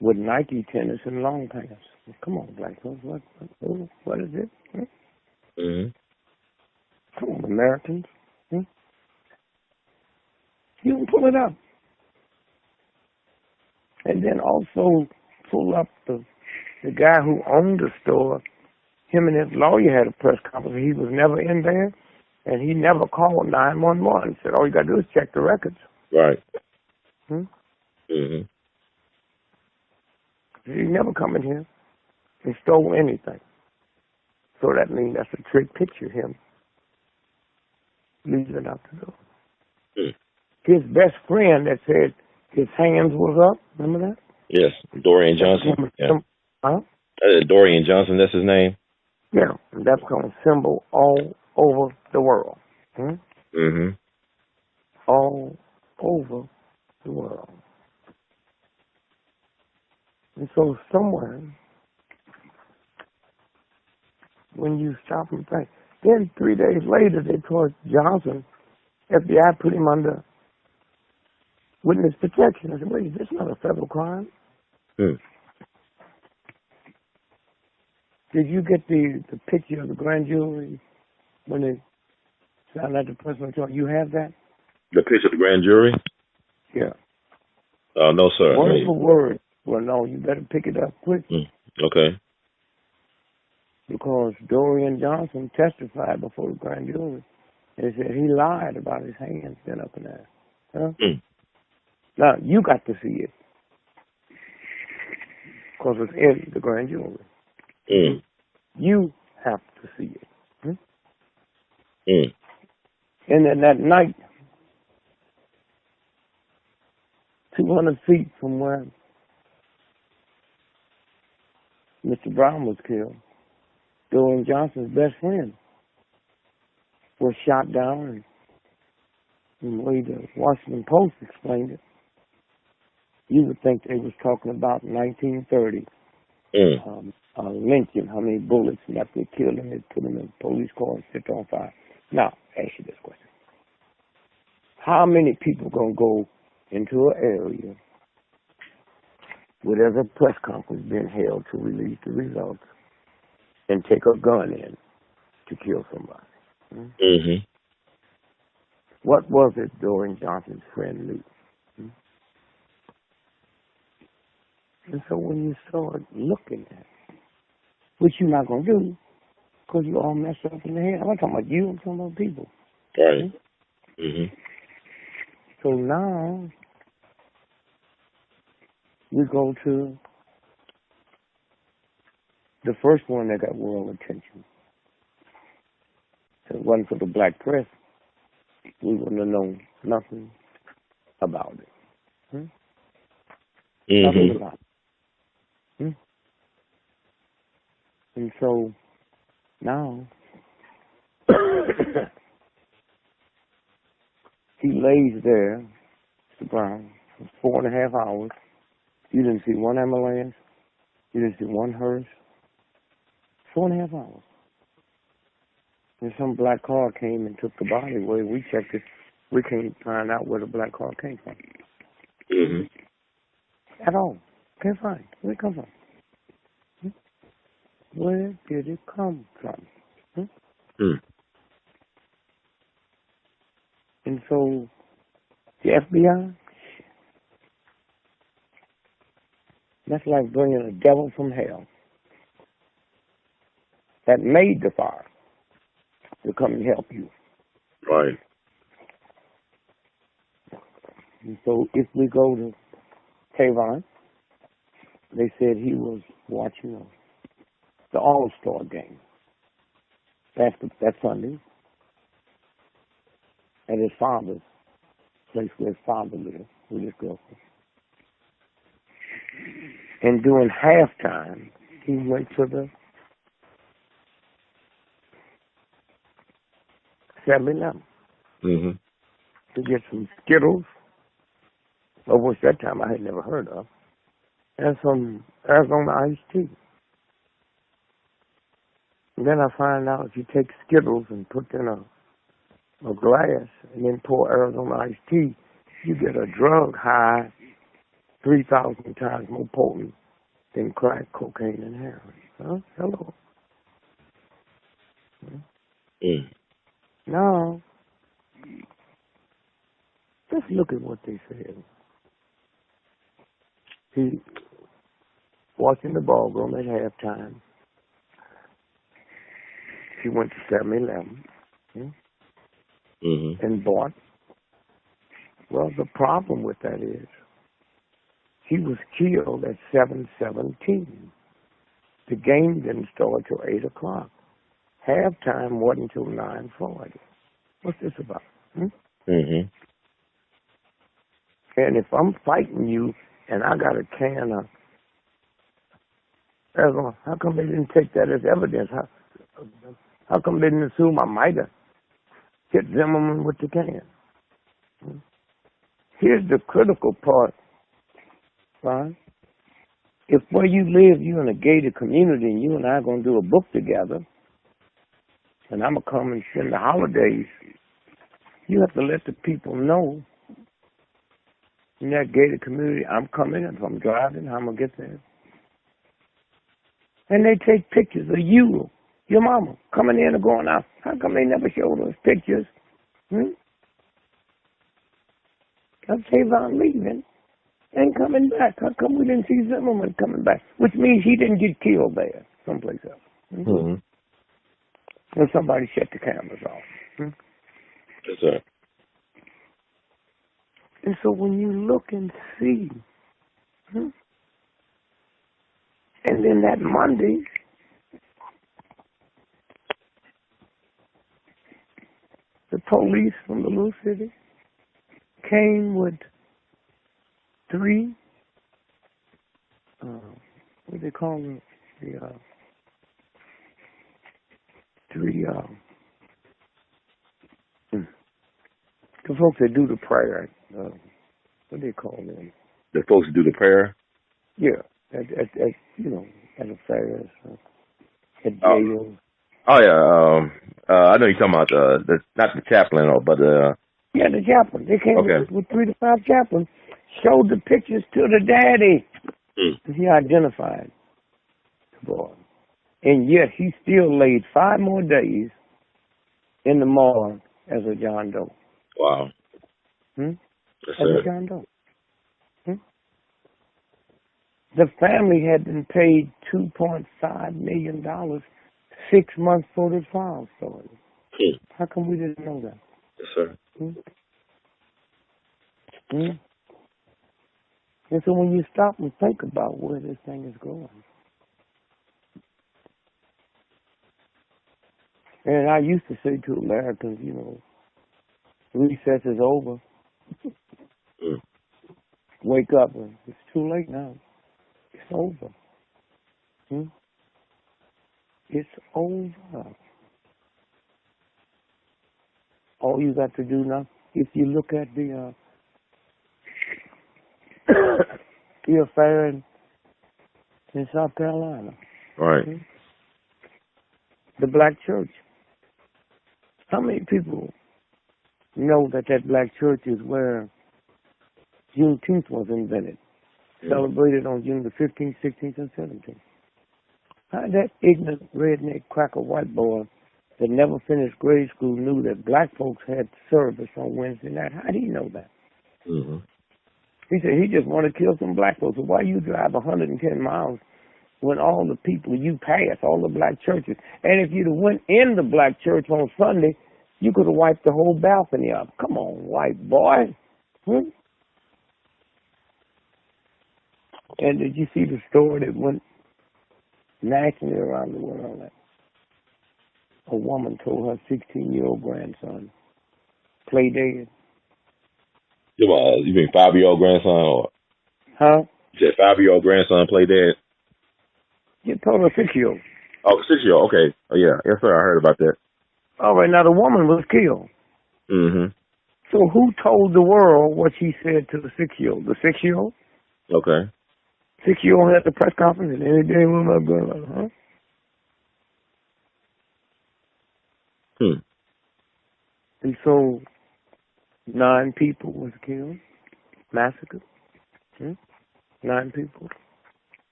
with Nike tennis and long pants. Well, come on, black folks. What is it?
Mm-hmm.
Come on, Americans. You can pull it up. And then also pull up the guy who owned the store. Him and his lawyer had a press conference. He was never in there, and he never called 911. Said, all you got to do is check the records.
Right.
He never come in here and stole anything. So that means that's a trick picture, him leaving out the door. His best friend that said his hands was up, remember that?
Yes, Dorian Johnson. Yeah.
Huh?
Dorian Johnson, that's his name?
Yeah, and that's going to symbol all over the world. All over the world. And so somewhere, when you stop and think, then 3 days later they told Johnson, FBI put him under witness protection. I said, wait, is this not a federal crime? Did you get the picture of the grand jury when they found out the person was charged? You have that?
The picture of the grand jury?
Yeah.
No, sir.
Word for word. Well, no, you better pick it up quick.
Okay.
Because Dorian Johnson testified before the grand jury. And said he lied about his hands being up in there. Now, you got to see it. Because it's in the grand jury. You have to see it. And then that night, 200 feet from where Mr. Brown was killed, Dorian Johnson's best friend was shot down, and the way the Washington Post explained it, you would think they was talking about 1930. Lynching, how many bullets, and after they killed him, they put him in a police car and set on fire. Now, ask you this question. How many people going to go into an area where there's a press conference being held to release the results and take a gun in to kill somebody? What was it Dorian Johnson's friend knew? And so when you start looking at it, which you're not going to do, because you all messed up in the head. I'm not talking about you, I'm talking about people.
Right.
So now, we go to the first one that got world attention. So it wasn't for the black press, we wouldn't have known nothing about it. Nothing about it. And so now he lays there, Mr. Brown, for 4.5 hours. You didn't see one ambulance. You didn't see one hearse. 4.5 hours. And some black car came and took the body away. We checked it. We can't find out where the black car came from. At all. Can't find. Where did it come from? Where did it come from? And so the FBI, that's like bringing a devil from hell that made the fire to come and help you.
Right.
And so if we go to Tavon, they said he was watching the All-Star game. That Sunday at his father's place where his father lived with his girlfriend. And during halftime, he went to the 7-Eleven to get some Skittles, of which that time I had never heard of, and some Arizona iced tea. And then I find out if you take Skittles and put in a glass and then pour Arizona iced tea, you get a drug high 3,000 times more potent than crack, cocaine, and heroin. Huh? Hello. Now, just look at what they said. He watching the ball game at halftime. He went to 7-Eleven and bought. Well, the problem with that is he was killed at 7:17. The game didn't start till 8 o'clock. Halftime wasn't until 9:40. What's this about? And if I'm fighting you and I got a can of Arizona, how come they didn't take that as evidence? How come they didn't assume I might have hit Zimmerman with the can? Here's the critical part, right? If where you live, you're in a gated community and you and I are going to do a book together, and I'm going to come and spend the holidays, you have to let the people know in that gated community, I'm coming, if I'm driving, how I'm going to get there. And they take pictures of you, your mama, coming in or going out. How come they never showed us pictures? I'm Tavon leaving and coming back. How come we didn't see Zimmerman coming back? Which means he didn't get killed there, someplace else. And somebody shut the cameras off.
Yes, sir.
And so when you look and see, and then that Monday, the police from the little city came with 3, what do they call them? The folks that do the prayer, what do they call them?
The folks that do the prayer?
Yeah, at affairs, at jails.
Oh yeah, I know you're talking about not the chaplain, but
yeah, the chaplain. They came with 3 to 5 chaplains, showed the pictures to the daddy. He identified the boy, and yet he still laid 5 more days in the morgue as a John Doe.
Wow.
As a John Doe. The family had been paid $2.5 million 6 months before this trial started. How come we didn't know that?
Yes, sir.
And so when you stop and think about where this thing is going, And I used to say to Americans, you know, recess is over. Wake up. It's too late now. It's over. It's over. All you got to do now, if you look at the affair in South Carolina.
Right.
The black church. How many people know that black church is where Juneteenth was invented? Celebrated on June the 15th, 16th, and 17th. How that ignorant, redneck, cracker white boy that never finished grade school knew that black folks had service on Wednesday night? How do you know that?
Mm-hmm.
He said he just wanted to kill some black folks. So why you drive 110 miles when all the people you pass, all the black churches, and if you'd have went in the black church on Sunday, you could have wiped the whole balcony up. Come on, white boy. And did you see the story that went nationally around the world on that? A woman told her 16-year-old grandson, play dead.
You mean 5-year-old grandson? Or?
Huh?
You said 5-year-old grandson play dead?
You told her 6-year-old.
Oh, 6-year-old, okay. Oh, yeah. Yes, sir, I heard about that.
All right, now the woman was killed.
Mm-hmm.
So who told the world what she said to the 6-year-old? The 6-year-old?
Okay.
6-year-old at the press conference and any day when I'm going, huh? And so 9 people was killed, massacred. 9 people.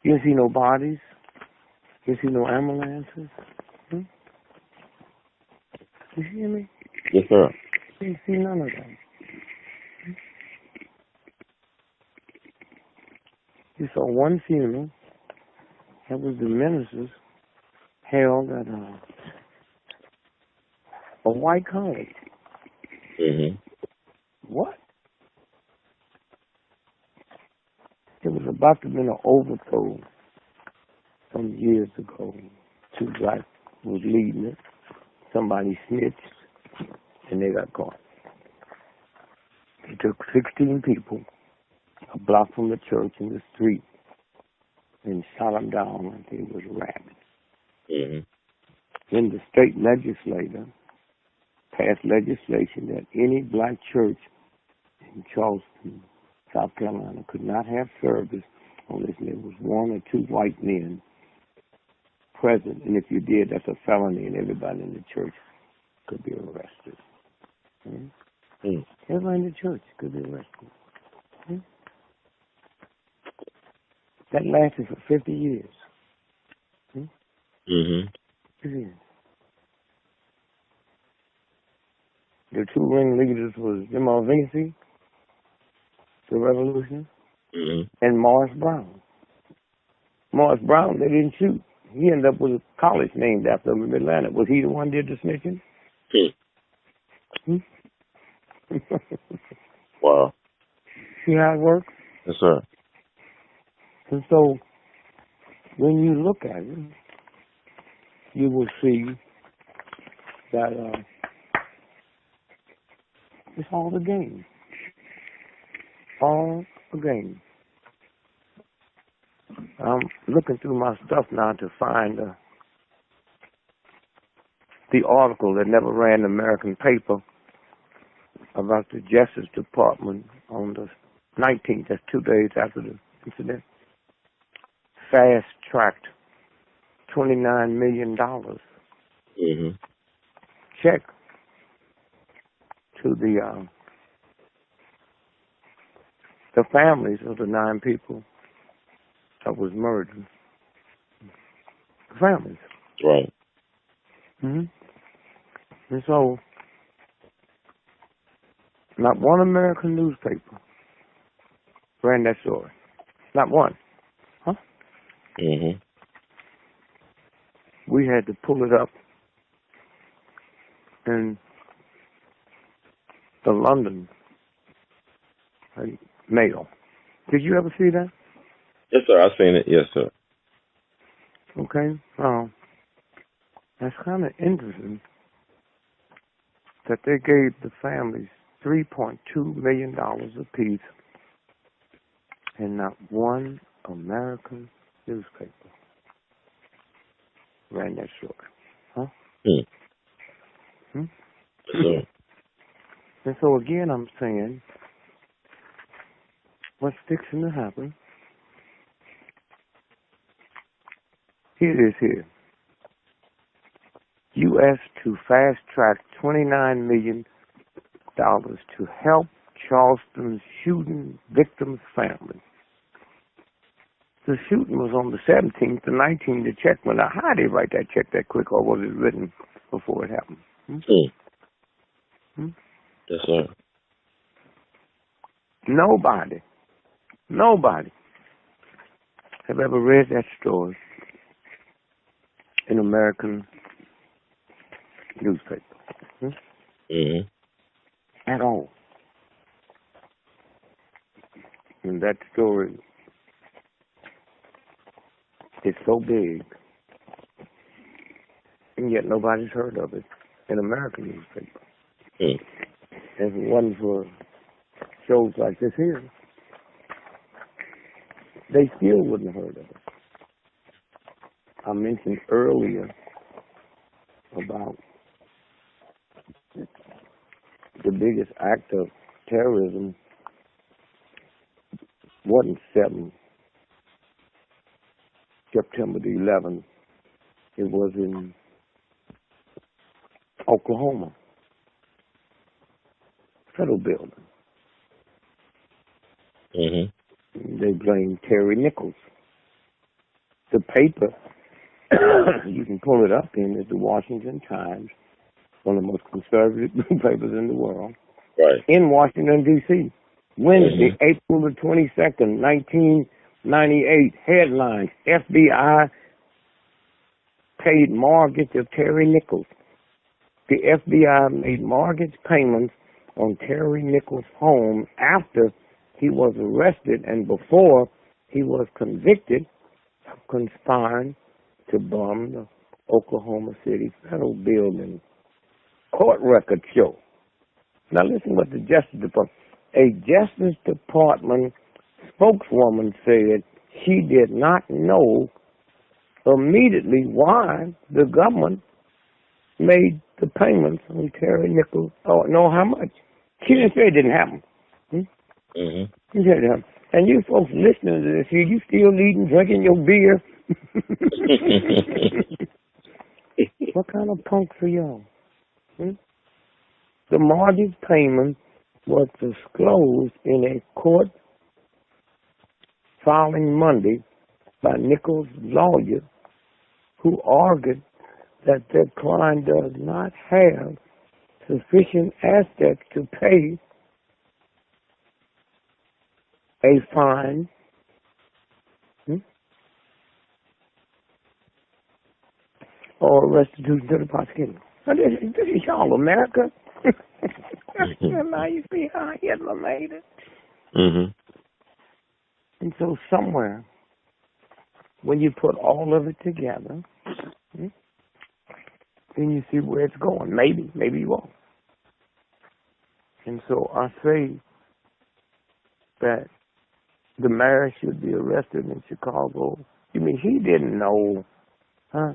You didn't see no bodies. You didn't see no ambulances. You hear me?
Yes, sir.
You didn't see none of that. You saw one funeral. That was the ministers held at a white college.
Mm-hmm.
What? It was about to be an overthrow some years ago. 2 blacks was leading it. Somebody snitched, and they got caught. They took 16 people, a block from the church in the street, and shot them down like they was rabbits.
Mm-hmm.
Then the state legislature passed legislation that any black church in Charleston, South Carolina, could not have service unless there was 1 or 2 white men present. And if you did, that's a felony, and everybody in the church could be arrested. Everybody in the church could be arrested. That lasted for 50 years.
Mm-hmm.
The 2 ringleaders was Jim Vinci, the revolution, and Morris Brown. Morris Brown, they didn't shoot. He ended up with a college named after him in Atlanta. Was he the one who did the snitching?
Wow.
See how it works?
Yes, sir.
And so, when you look at it, you will see that it's all a game. All a game. I'm looking through my stuff now to find the article that never ran the American paper about the Justice Department on the 19th, that's 2 days after the incident, fast-tracked $29 million check to the families of the 9 people that was murdered. The families.
Right.
And so, not one American newspaper ran that story. Not one. We had to pull it up in the London Mail. Did you ever see that?
Yes, sir. I've seen it. Yes, sir.
Okay. That's kind of interesting that they gave the families $3.2 million apiece and not one American newspaper ran that story. Huh?
So.
And so again, I'm saying, what's fixing to happen? Here it is here. U.S. to fast-track $29 million to help Charleston's shooting victim's family. The shooting was on the 17th. The 19th, the check went out. How did they write that check that quick, or was it written before it happened?
Yes, sir.
Nobody have ever read that story in American newspaper. At all. And that story is so big, and yet nobody's heard of it in American newspaper. If it wasn't for shows like this here, they still wouldn't have heard of it. I mentioned earlier about the biggest act of terrorism wasn't September the 11th. It was in Oklahoma. Federal building. They blamed Terry Nichols. The paper, you can pull it up in, is the Washington Times, one of the most conservative papers in the world,
right,
in Washington, D.C. Wednesday, April the 22nd, 1998, headlines, FBI paid mortgage of Terry Nichols. The FBI made mortgage payments on Terry Nichols' home after he was arrested and before he was convicted of conspiring to bomb the Oklahoma City Federal Building. Court records show. Now listen what the Justice Department, a Justice Department spokeswoman said she did not know immediately why the government made the payments on Terry Nichols, or know how much. She didn't say it didn't happen. She said it happened. And you folks listening to this here, you still eating, drinking your beer. What kind of punks are y'all? The mortgage payment was disclosed in a court filing Monday by Nichols' lawyer, who argued that their client does not have sufficient assets to pay a fine or restitution to the prosecutor. So this is y'all, America. Now you see how Hitler made it. And so somewhere, when you put all of it together, then you see where it's going. Maybe you won't. And so I say that the mayor should be arrested in Chicago. You mean he didn't know, huh?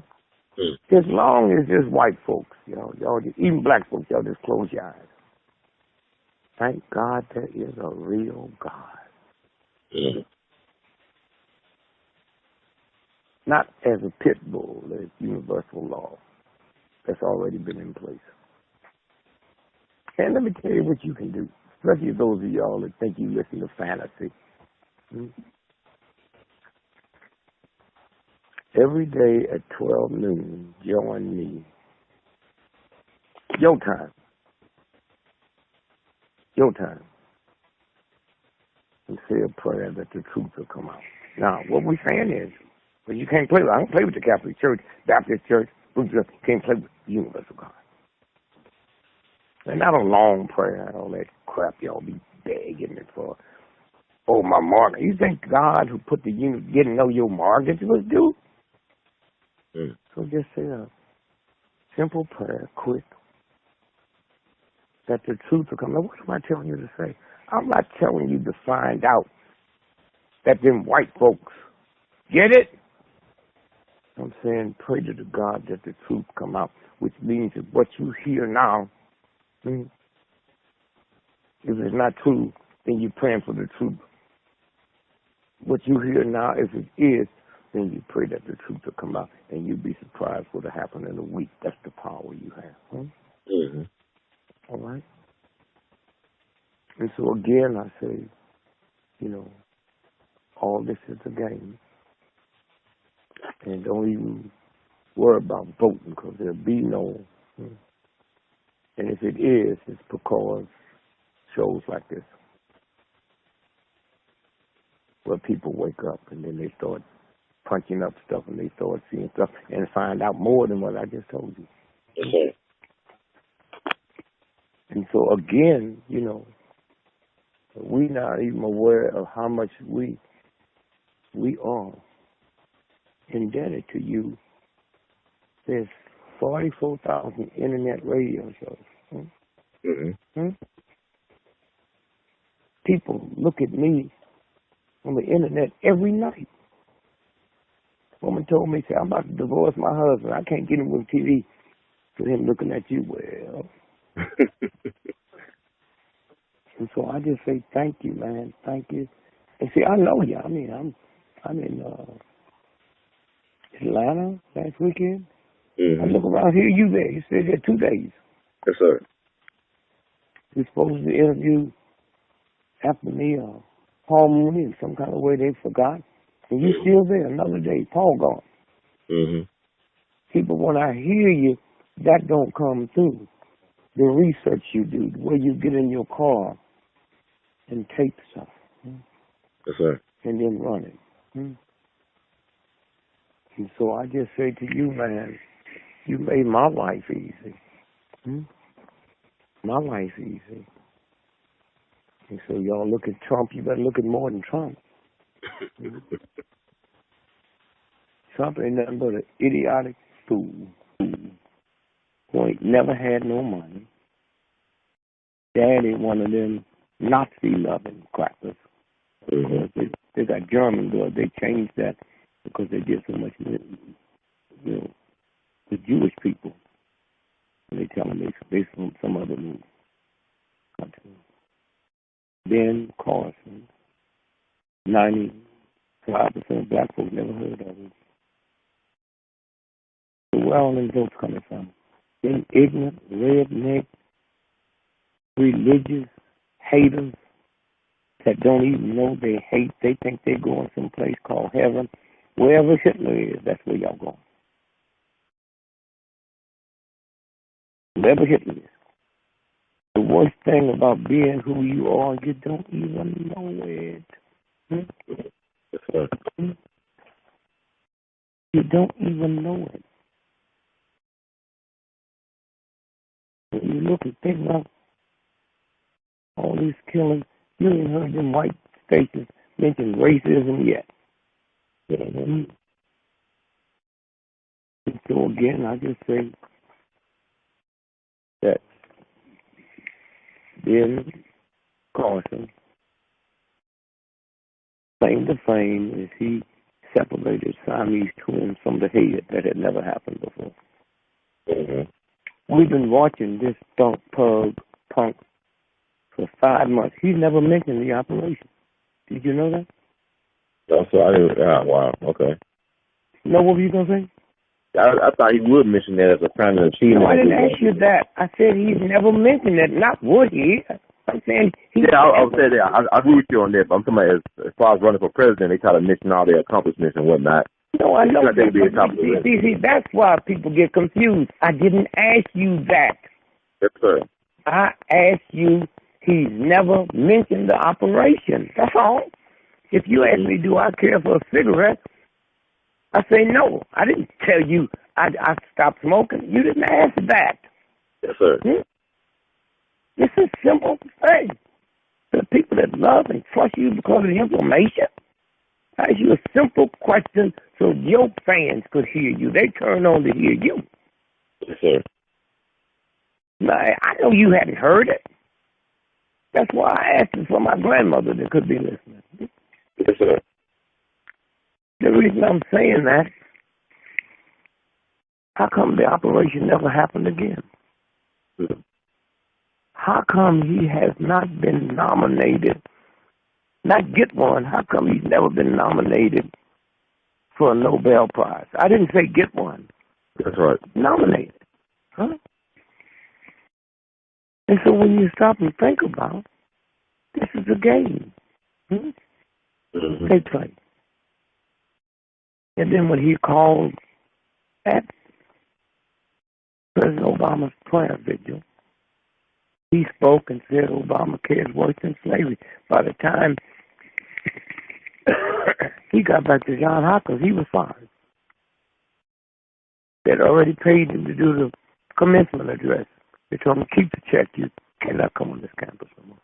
As long as there's white folks, y'all just, even black folks, y'all just close your eyes. Thank God there is a real God. Not as a pit bull, as universal law that's already been in place. And let me tell you what you can do, especially those of y'all that think you listen to fantasy. Every day at 12 noon, join me. Your time. And say a prayer that the truth will come out. Now, what we're saying is, but you can't play with, I don't play with the Catholic Church, Baptist Church, Lutheran, can't play with the universal God. And not a long prayer, all that crap y'all be begging it for. Oh, my mortgage. You think God who put the unit didn't know your mortgage was due? So just say, Simple prayer, quick, that the truth will come. Now, what am I telling you to say? I'm not telling you to find out that them white folks get it. I'm saying pray to the God that the truth come out, which means that what you hear now, if it's not true, then you're praying for the truth. What you hear now, if it is, then you pray that the truth will come out, and you'll be surprised what'll happen in a week. That's the power you have. All right? And so again, I say, all this is a game. And don't even worry about voting, because there'll be no. And if it is, it's because shows like this, where people wake up and then they start punching up stuff and they start seeing stuff and find out more than what I just told you.
Okay.
And so again, we're not even aware of how much we are indebted to you. There's 44,000 internet radio shows. People look at me on the internet every night. Woman told me, I'm about to divorce my husband. I can't get him on TV for him looking at you. Well, and so I just say thank you, man. Thank you. And see, I know you. I mean, I'm in Atlanta last weekend. I look around here, you there. You stayed there 2 days.
Yes, sir.
We're supposed to interview after me, Paul Mooney, in some kind of way they forgot. And you still there another day. Paul gone. People, when I hear you, that don't come through. The research you do, the way you get in your car and tape stuff.
Yes, sir.
And then run it. And so I just say to you, man, you made my life easy. My life easy. And so y'all look at Trump, you better look at more than Trump. Trump ain't nothing but an idiotic fool who ain't never had no money. Daddy, one of them Nazi-loving crackers. They got German blood. They changed that because they did so much, the Jewish people. And they tell them they from some other country. Ben Carson, 95% of black folks never heard of him. So where all them votes coming from? Them ignorant, redneck, religious haters that don't even know they hate. They think they're going someplace called heaven. Wherever Hitler is, that's where y'all going. Wherever Hitler is. The worst thing about being who you are, you don't even know it. You don't even know it. When you look and think about all these killings, you ain't heard them white states mention racism yet. And so again, I just say that Ben Carson claim to fame is he separated Siamese twins from the head. That had never happened before. We've been watching this punk for 5 months. He's never mentioned the operation. Did you know that?
So I didn't. Wow. Okay.
No, what were you gonna say?
I thought he would mention that as a kind of achievement.
No, I didn't ask you that. I said he's never mentioned that. Not would he? I'm saying he.
Yeah, I would say that. I agree with you on that. But I'm talking about as far as running for president, they try to mention all their accomplishments and whatnot.
No, I know.
See,
that's why people get confused. I didn't ask you that.
Yes, sir.
I asked you. He's never mentioned the operation. That's all. If you ask me, do I care for a cigarette? I say no. I didn't tell you I stopped smoking. You didn't ask that.
Yes, sir.
This is a simple thing. The people that love and trust you because of the information, I ask you a simple question so your fans could hear you. They turn on to hear you.
Yes, sir.
Now, I know you hadn't heard it. That's why I asked it for my grandmother that could be listening.
Yes, sir.
The reason I'm saying that, how come the operation never happened again?
Mm-hmm.
How come he has not been nominated, not get one, how come he's never been nominated for a Nobel Prize? I didn't say get one.
That's right.
Nominated. Huh? And so when you stop and think about it, this is a game.
Mm-hmm.
They play. And then when he called at President Obama's prayer vigil, he spoke and said Obamacare is worse than slavery. By the time he got back to Johns Hopkins, he was fired. They'd already paid him to do the commencement address. They told him, keep the check. You cannot come on this campus no more.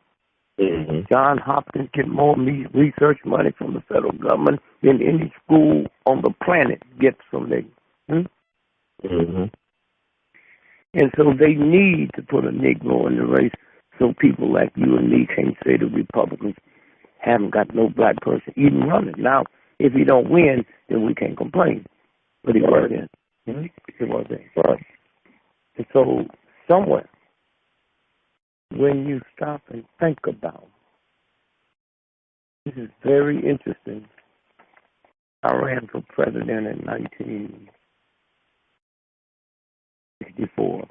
Mm-hmm.
Johns Hopkins get more research money from the federal government than any school on the planet gets from them.
Mm-hmm.
And so they need to put a Negro in the race so people like you and me can't say the Republicans haven't got no black person even running. Now, if he don't win, then we can't complain. But he was in. He was in.
Right.
And so somewhere, when you stop and think about, this is very interesting. I ran for president in 1964.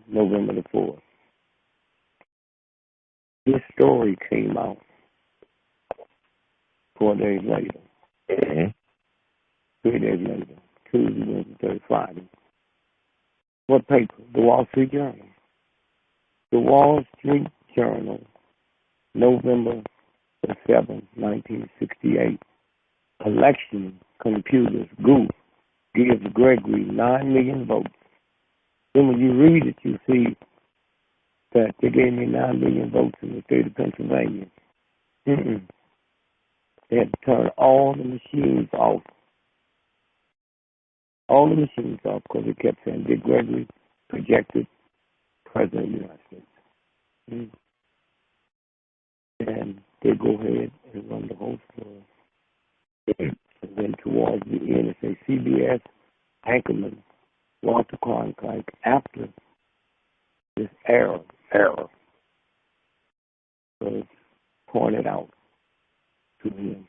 November the 4th. This story came out 4 days later.
Mm-hmm.
3 days later. Tuesday, Wednesday, Thursday, Friday. What paper? The Wall Street Journal. The Wall Street Journal, November the 7th, 1968. Election computers, goof, gives Gregory 9 million votes. Then when you read it, you see that they gave me 9 million votes in the state of Pennsylvania. They had to turn all the machines off. All the machines off because they kept saying, did Gregory projected President of the United States? And they go ahead and run the whole story. And then towards the end, it says CBS anchorman Walter Cronkite, after this error was pointed out to him,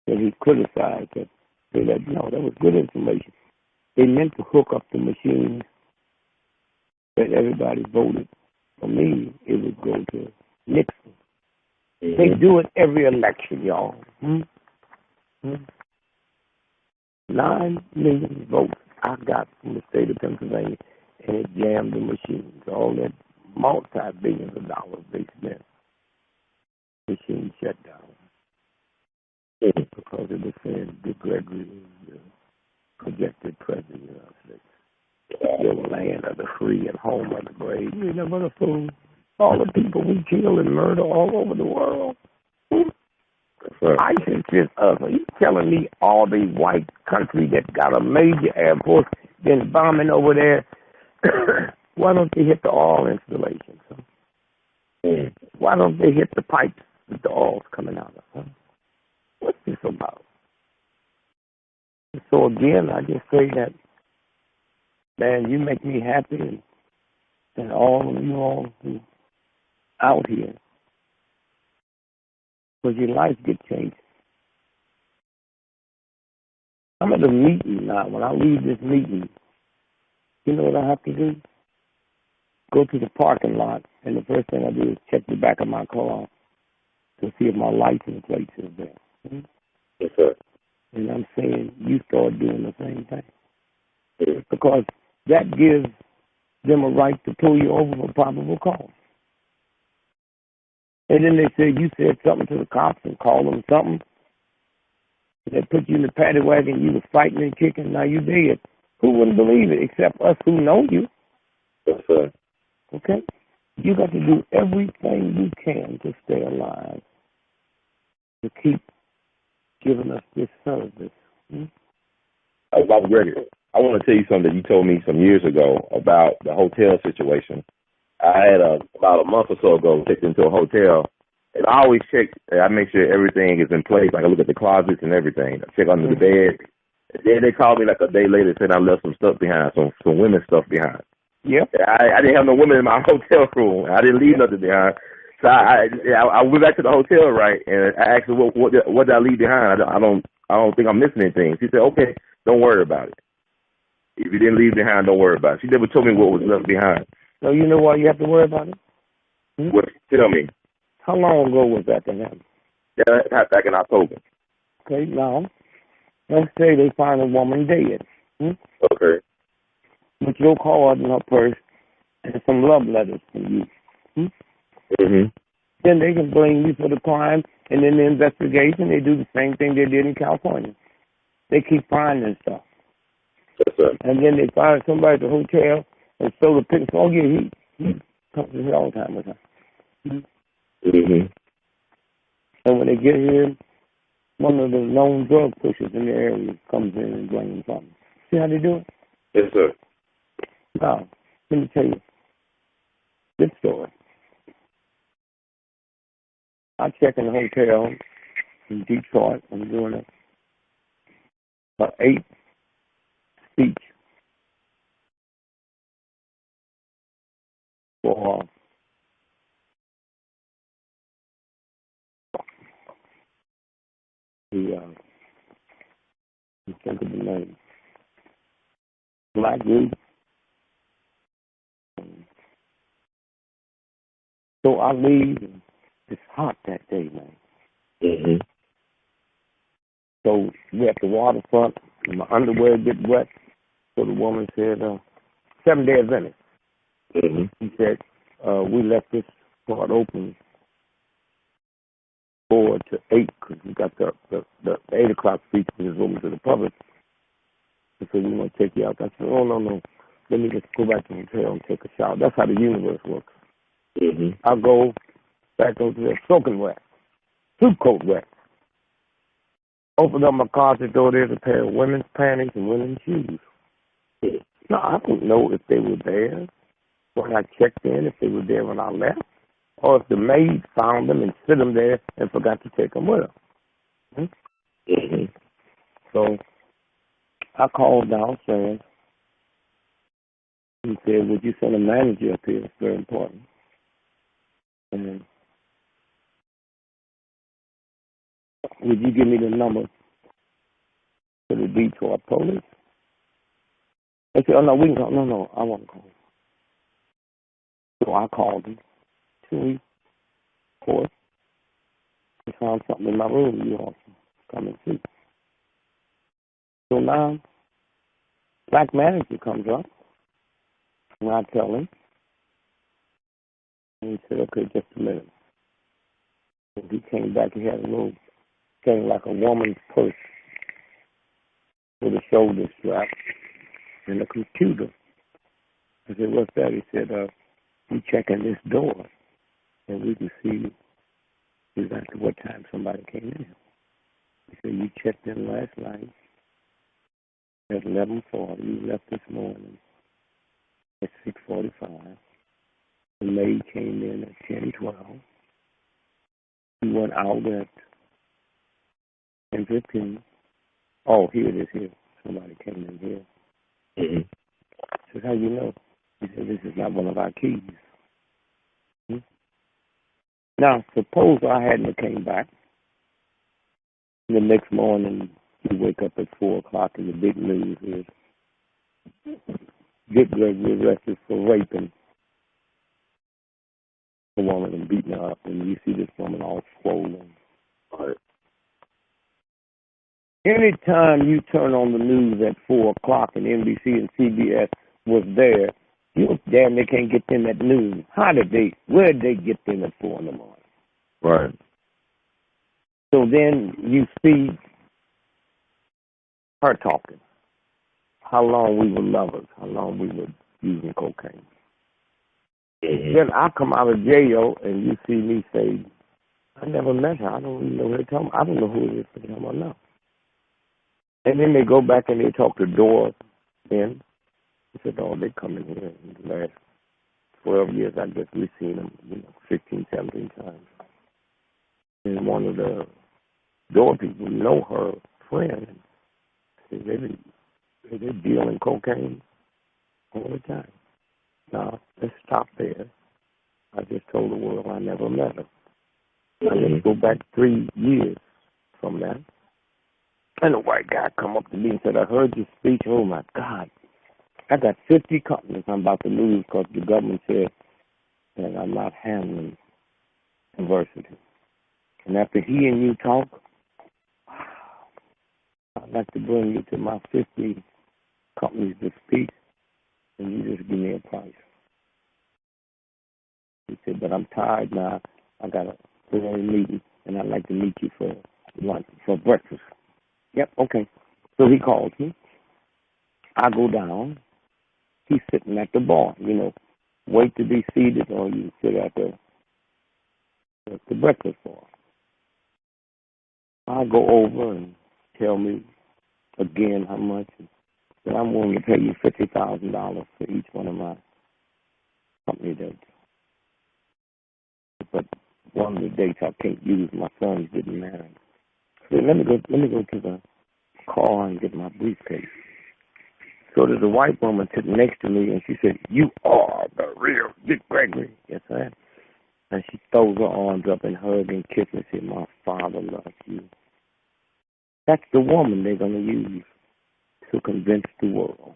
that he criticized that. They let no, that was good information. They meant to hook up the machines that everybody voted for me. It would go to Nixon.
Mm-hmm.
They do it every election, y'all. 9 million votes I got from the state of Pennsylvania, and it jammed the machines. All that multi-billions of dollars they spent. Machine shut down. Because it was saying that Gregory is the projected president of the United States. The land of the free and home of the brave. You know what a fool. All the people we kill and murder all over the world. ISIS is us. Are you telling me all these white countries that got a major air force been bombing over there? Why don't they hit the oil installations? Why don't they hit the pipes that the oil's coming out of? What's this about? So again, I just say that, man, you make me happy, and all of you all who out here, because your life get changed. I'm at a meeting now. When I leave this meeting, you know what I have to do? Go to the parking lot, and the first thing I do is check the back of my car to see if my license plate is there.
Yes, sir.
And I'm saying you start doing the same thing. Because that gives them a right to pull you over for probable cause. And then they say you said something to the cops and called them something. They put you in the paddy wagon, you was fighting and kicking, now you dead. Who wouldn't believe it except us who know you?
Yes, sir.
Okay? You got to do everything you can to stay alive, to keep giving us this service.
Bob Gregory, I want to tell you something that you told me some years ago about the hotel situation. I had about a month or so ago checked into a hotel, and I always check. I make sure everything is in place. Like I look at the closets and everything. I check under the bed. And then they called me like a day later saying I left some stuff behind, some women's stuff behind.
Yeah.
I didn't have no women in my hotel room. I didn't leave nothing behind. So I went back to the hotel, right, and I asked her what did I leave behind. I don't think I'm missing anything. She said, okay, don't worry about it. If you didn't leave behind, don't worry about it. She never told me what was left behind.
So you know why you have to worry about it?
What? Tell me.
How long ago was that to happen?
That happened back in October.
Okay, now, let's say they find a woman dead.
Okay.
With your card in her purse and some love letters from you. Then they can blame you for the crime, and in the investigation, they do the same thing they did in California. They keep finding stuff.
Yes, sir.
And then they find somebody at the hotel and stole the picture. Oh, yeah, he comes here all the time with her. And when they get here, one of the known drug pushers in the area comes in and blames something. See how they do it?
Yes, sir.
Now, let me tell you this story. I check in a hotel in Detroit. I'm doing a 8 speech for think of the name, Black group. So I leave, and it's hot that day, man. So we're at the waterfront, and my underwear get wet. So the woman said, 7-day Adventist. He said, we left this part open 4 to 8 because we got the 8 o'clock speech, which is open to the public. He said, we want to take you out. I said, oh, no. Let me just go back to the hotel and take a shower. That's how the universe works. I go back over there, soaking wet, soup coat wet. Opened up my closet door, there's a pair of women's panties and women's shoes. Now, I didn't know if they were there when I checked in, if they were there when I left, or if the maid found them and set them there and forgot to take them with her. So I called downstairs and said, would you send a manager up here? It's very important. And would you give me the number for the Detroit police? They said, oh, no, we can call. No, I won't call. So I called them. 2 weeks, 4. They found something in my room. You all come and see. So now, black manager comes up, and I tell him, and he said, okay, just a minute. And he came back, he had a little thing like a woman's purse with a shoulder strap and a computer. I said, what's that? He said, we checking this door, and we can see exactly what time somebody came in. He said, you checked in last night at 11:40. You left this morning at 6:45. The maid came in at 10:12. He went out at 10:15. Oh, here it is here. Somebody came in here. I said, how you know? He said, this is not one of our keys. Now, suppose I hadn't came back. The next morning, you wake up at 4 o'clock and the big news is get Gregory arrested for raping a woman and beating her up, and you see this woman all swollen. Anytime you turn on the news at 4 o'clock and NBC and CBS was there, you damn they can't get them at noon. Where did they get them at 4 in the morning?
Right.
So then you see her talking. How long we were lovers, how long we were using cocaine. Then I come out of jail and you see me say, I never met her. I don't even know who to tell me. I don't know who it is to tell her now. And then they go back and they talk to doors. Then I said, oh, they come in here in the last 12 years. I guess we've seen them, 16, 17 times. And one of the door people know her friend. They dealing cocaine all the time. Now, let's stop there. I just told the world I never met her. Let's go back 3 years from that. And a white guy come up to me and said, I heard your speech. Oh, my God. I got 50 companies I'm about to lose because the government said that I'm not handling diversity. And after he and you talk, I'd like to bring you to my 50 companies to speak, and you just give me a price. He said, but I'm tired now. I got a early meeting, and I'd like to meet you for lunch, for breakfast. Yep, okay. So he calls me. I go down. He's sitting at the bar, wait to be seated, or you sit at the breakfast bar. I go over and tell me again how much. And I'm willing to pay you $50,000 for each one of my company dates. But one of the dates I can't use, my sons didn't marry. So let me go to the car and get my briefcase. So there's a white woman sitting next to me, and she said, you are the real Gregory. Yes, I am. And she throws her arms up and hugs and kisses and said, my father loves you. That's the woman they're going to use to convince the world.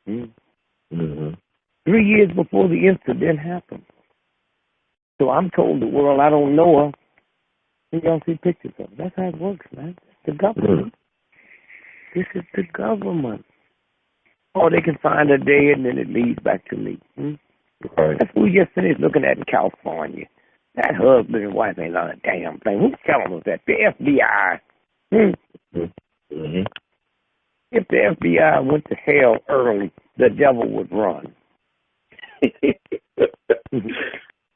Mm-hmm. 3 years before the incident happened. So I'm told the world I don't know her. And y'all see pictures of her. That's how it works, man. It's the government. This is the government. Or they can find a day and then it leads back to me. Right. That's what we just finished looking at in California. That husband and wife ain't on a damn thing. Who's telling us that? The FBI. Mm-hmm. If the FBI went to hell early, the devil would run.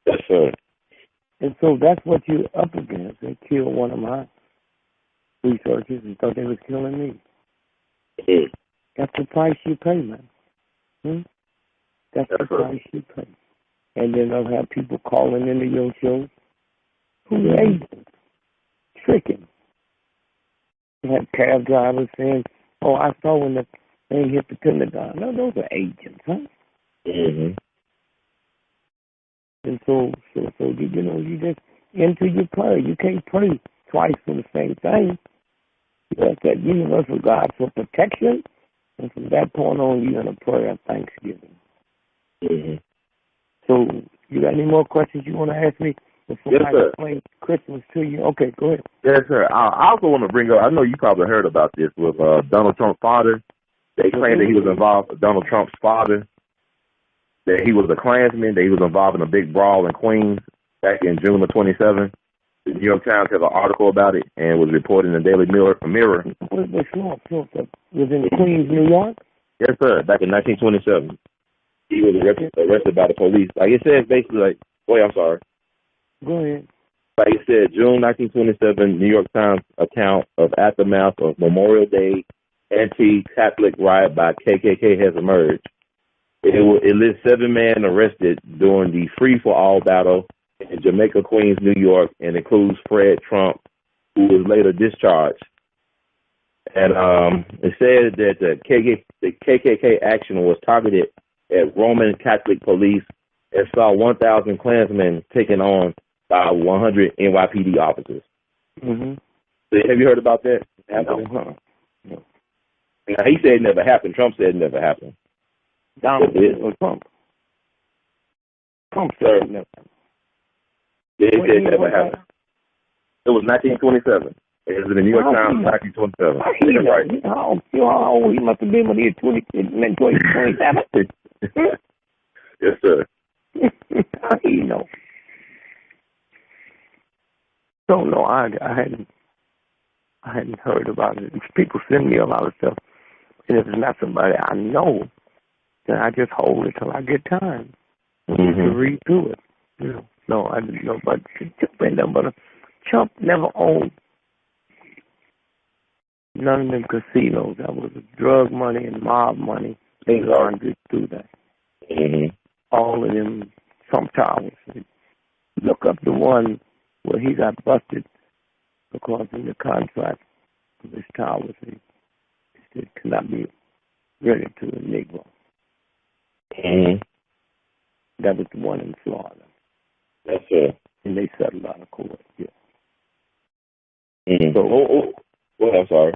That's right. And so that's what you're up against. They killed one of my researchers and thought they was killing me. That's the price you pay, man. That's the price you pay. And then they'll have people calling into your show who are agents, tricking. They have cab drivers saying, oh, I saw when the thing hit the Pentagon. No, those are agents, huh? Mm-hmm. And so you just into your prayer. You can't pray twice for the same thing. You ask that universal God for protection, and from that point on, you're in a prayer of thanksgiving. Mm-hmm. So, you got any more questions you want to ask me before I explain Christmas to you? Okay, go ahead.
Yes, sir. I also want to bring up, I know you probably heard about this with Donald Trump's father. They claimed that he was involved, Donald Trump's father, that he was a Klansman, that he was involved in a big brawl in Queens back in June of 27. The New York Times has an article about it and was reported in the Daily Mirror.
Was in Queens, New York?
Yes, sir, back in 1927. He was arrested by the police. Like it says basically I'm sorry.
Go ahead.
Like it said, June 1927, New York Times account of aftermath of Memorial Day anti-Catholic riot by KKK has emerged. It lists 7 men arrested during the free-for-all battle in Jamaica, Queens, New York, and includes Fred Trump, who was later discharged. And it said that the KKK action was targeted at Roman Catholic police and saw 1,000 Klansmen taken on by 100 NYPD officers. Mm-hmm. So have you heard about that?
No.
Now, he said it never happened. Trump said it never happened.
Donald Trump. Trump said it never happened.
Yeah, he said it never happened. It was 1927. It was in the New York Times, 1927.
Right. How old he must have been when he was 27?
Yes, sir.
How do you know? So no, I hadn't heard about it. People send me a lot of stuff, and if it's not somebody I know, then I just hold it till I get time to read through it. No, I didn't know. But Trump never owned None of them casinos. That was drug money and mob money. They laundered through that.
Mm-hmm.
All of them Trump towers. Look up the one where he got busted because in the contract of his towers, it cannot be rented to a Negro.
Mm-hmm.
That was the one in Florida.
That's it.
And they settled out of court. Yeah.
Mm-hmm.
So,
well, I'm sorry.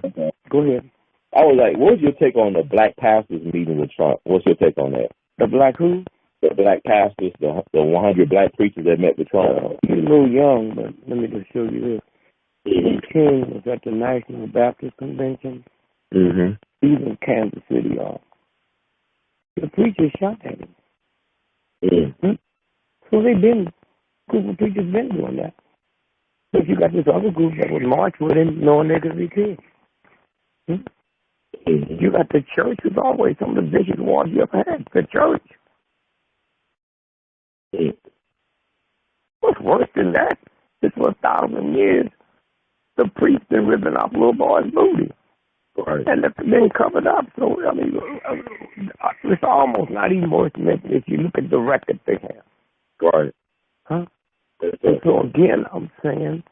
Go ahead.
I was like, what was your take on the black pastors meeting with Trump? What's your take on that?
The black who?
The black pastors, the 100 black preachers that met with Trump.
You're a little young, but let me just show you this.
Mm-hmm.
King was at the National Baptist Convention.
Mm-hmm.
Even Kansas City, the preachers shot at him.
Mm-hmm.
So group of preachers been doing that. But you got this other group that would march with him knowing they could be killed.
Mm-hmm.
You got the church who's always some of the biggest wars you ever had. The church.
Mm-hmm.
What's worse than that? This for 1,000 years, the priest been ripping off little boys' booty.
Right.
And it's been covered up. So, I mean, it's almost not even worth mentioning if you look at the record they have.
Right.
Huh? And so, again, I'm saying,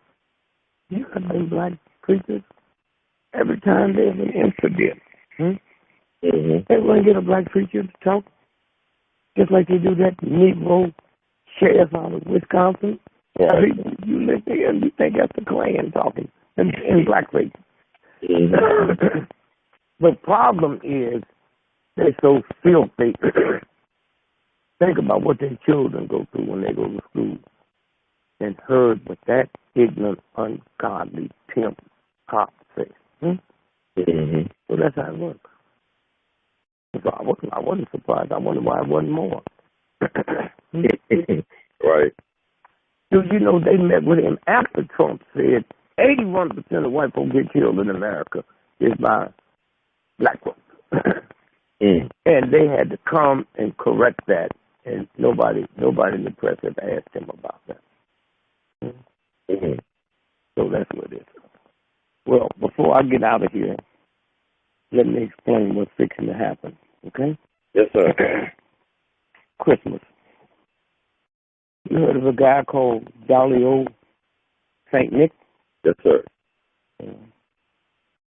you got them black preachers, every time there's an incident,
Mm-hmm.
they want to get a black preacher to talk, just like they do that Negro sheriff out of Wisconsin.
Right.
I mean, you listen and you think that's the Klan talking in blackface.
Mm-hmm.
The problem is they're so filthy. Think about what their children go through when they go to school and heard what that ignorant, ungodly pimp cop says.
Mm-hmm.
So that's how it works. So I wasn't surprised. I wonder why it wasn't more.
Right.
Do you know they met with him after Trump said 81% of white folks get killed in America is by black folks.
Mm.
And they had to come and correct that, and nobody in the press have asked him about that.
Mm-hmm.
So that's what it is. Well, before I get out of here, let me explain what's fixing to happen, okay?
Yes, sir.
Christmas. You heard of a guy called Jolly Old St. Nick?
Yes, sir.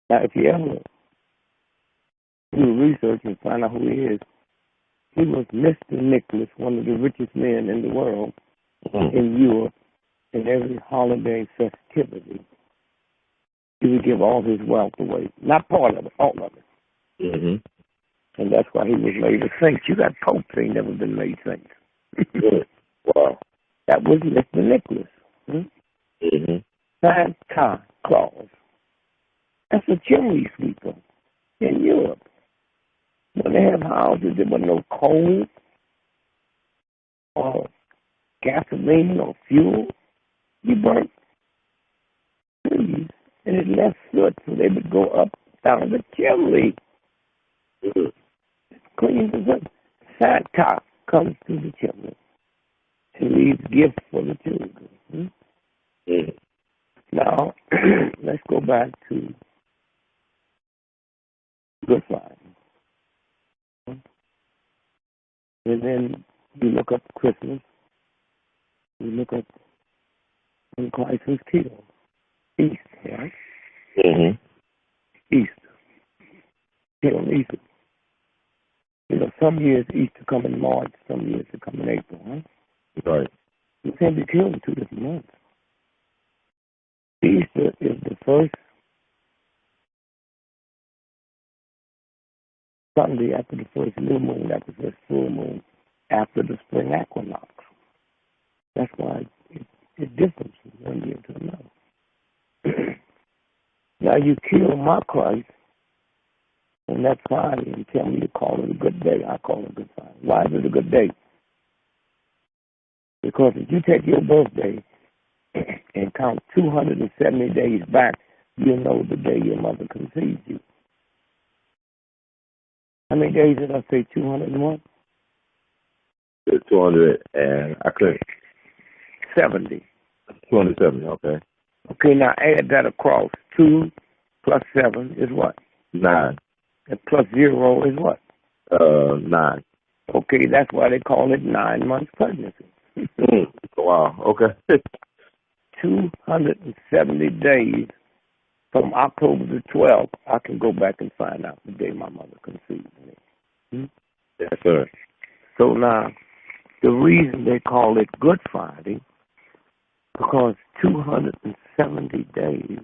Now, if you ever do research and find out who he is, he was Mr. Nicholas, one of the richest men in the world, in Europe, in every holiday festivity. He would give all his wealth away. Not part of it, all of it.
Mm-hmm.
And that's why he was made a saint. You got popes who ain't never been made saints.
Wow.
That was Mr. Nicholas.
Mm-hmm.
Santa Claus. That's a chimney sweeper in Europe. When they have houses, there was no coal or gasoline or fuel. You burnt trees, and it left soot, so they would go up down the chimney. Clean the soot. Santa comes through the chimney and leaves gifts for the children. Now, let's go back to Good Friday. And then you look up Christmas. You look up when Christ was killed. Easter, right?
Mm-hmm.
Easter. Killed on Easter. You know, some years Easter come in March, some years it come in April, right?
Right.
You can't be killed in 2 different months. Easter is the first Sunday after the first new moon, after the first full moon, after the spring equinox. That's why it differs from one year to another. Now you kill my Christ on that Friday and tell me to call it a good day. I call it a good Friday. Why is it a good day? Because if you take your birthday and count 270 days back, you'll know the day your mother conceived you. How many days did I say? 201?
200 and I couldn't.
70.
270. Okay.
Okay, now add that across 2 Plus 7 is what?
9.
And plus 0 is what?
9.
Okay, that's why they call it 9 months pregnancy.
Wow, okay.
270 days from October the 12th, I can go back and find out the day my mother conceived me.
Yes, sir.
So now, the reason they call it Good Friday, because 270 days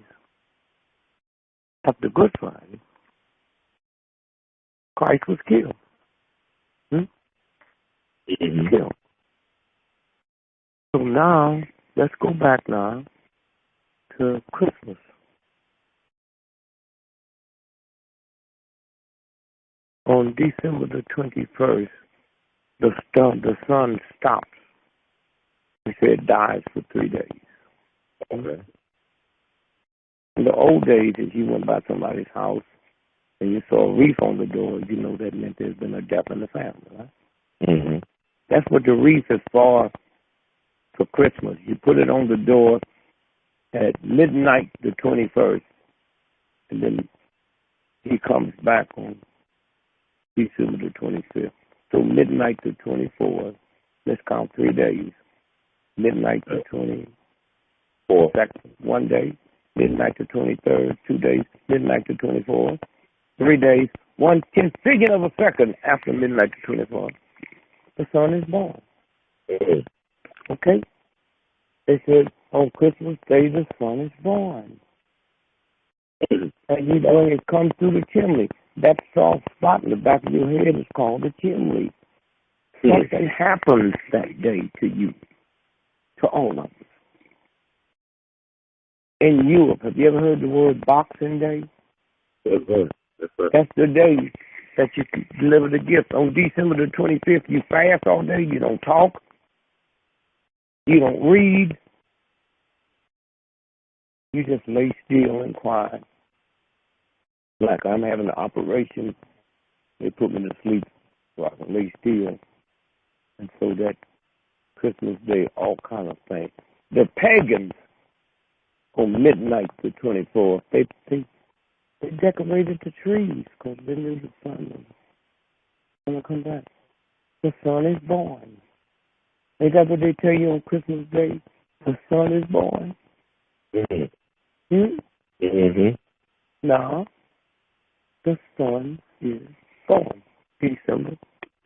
after Good Friday, Christ was killed. Killed. So now, let's go back now to Christmas. On December the 21st, the sun stops. They say it dies for 3 days.
Okay.
In the old days, if you went by somebody's house and you saw a wreath on the door, you know that meant there's been a death in the family, right?
Mm-hmm.
That's what the wreath is for Christmas. You put it on the door at midnight the 21st, and then he comes back on December the 25th. So midnight to 24th, let's count 3 days. Midnight to 24th, 1 day. Midnight to 23rd, 2 days. Midnight to 24th, 3 days. 1/10 of a second after midnight to 24th, the son is born. Okay? They said on Christmas Day the son is born. And when it comes through the chimney, that soft spot in the back of your head is called the chimney. Something happens that day to you, to all of us. In Europe, have you ever heard the word Boxing Day?
Yes, sir. Yes, sir.
That's the day that you deliver the gift. On December the 25th, you fast all day, you don't talk, you don't read, you just lay still and quiet. Like I'm having an operation, they put me to sleep so I can lay still. And so that Christmas Day, all kind of things. The pagans, on midnight to 24th, they decorated the trees because they knew the sun was going to come back. The sun is born. Ain't that what they tell you on Christmas Day? The sun is born. No, the sun is born. December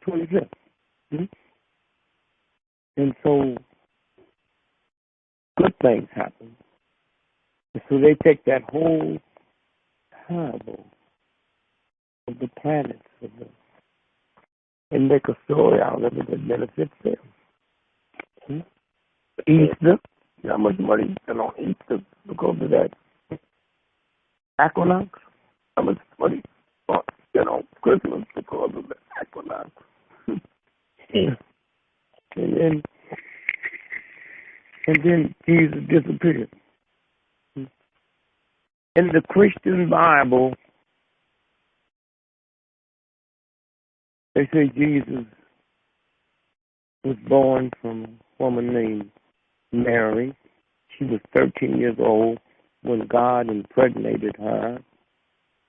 25th. And so, good things happen. And so they take that whole parable of the planets and make a story out of it that benefits them. Easter, how much money you spend on Easter because of that equinox? How much money you spend on Christmas because of the equinox? And then Jesus disappeared. In the Christian Bible, they say Jesus was born from a woman named Mary. She was 13 years old when God impregnated her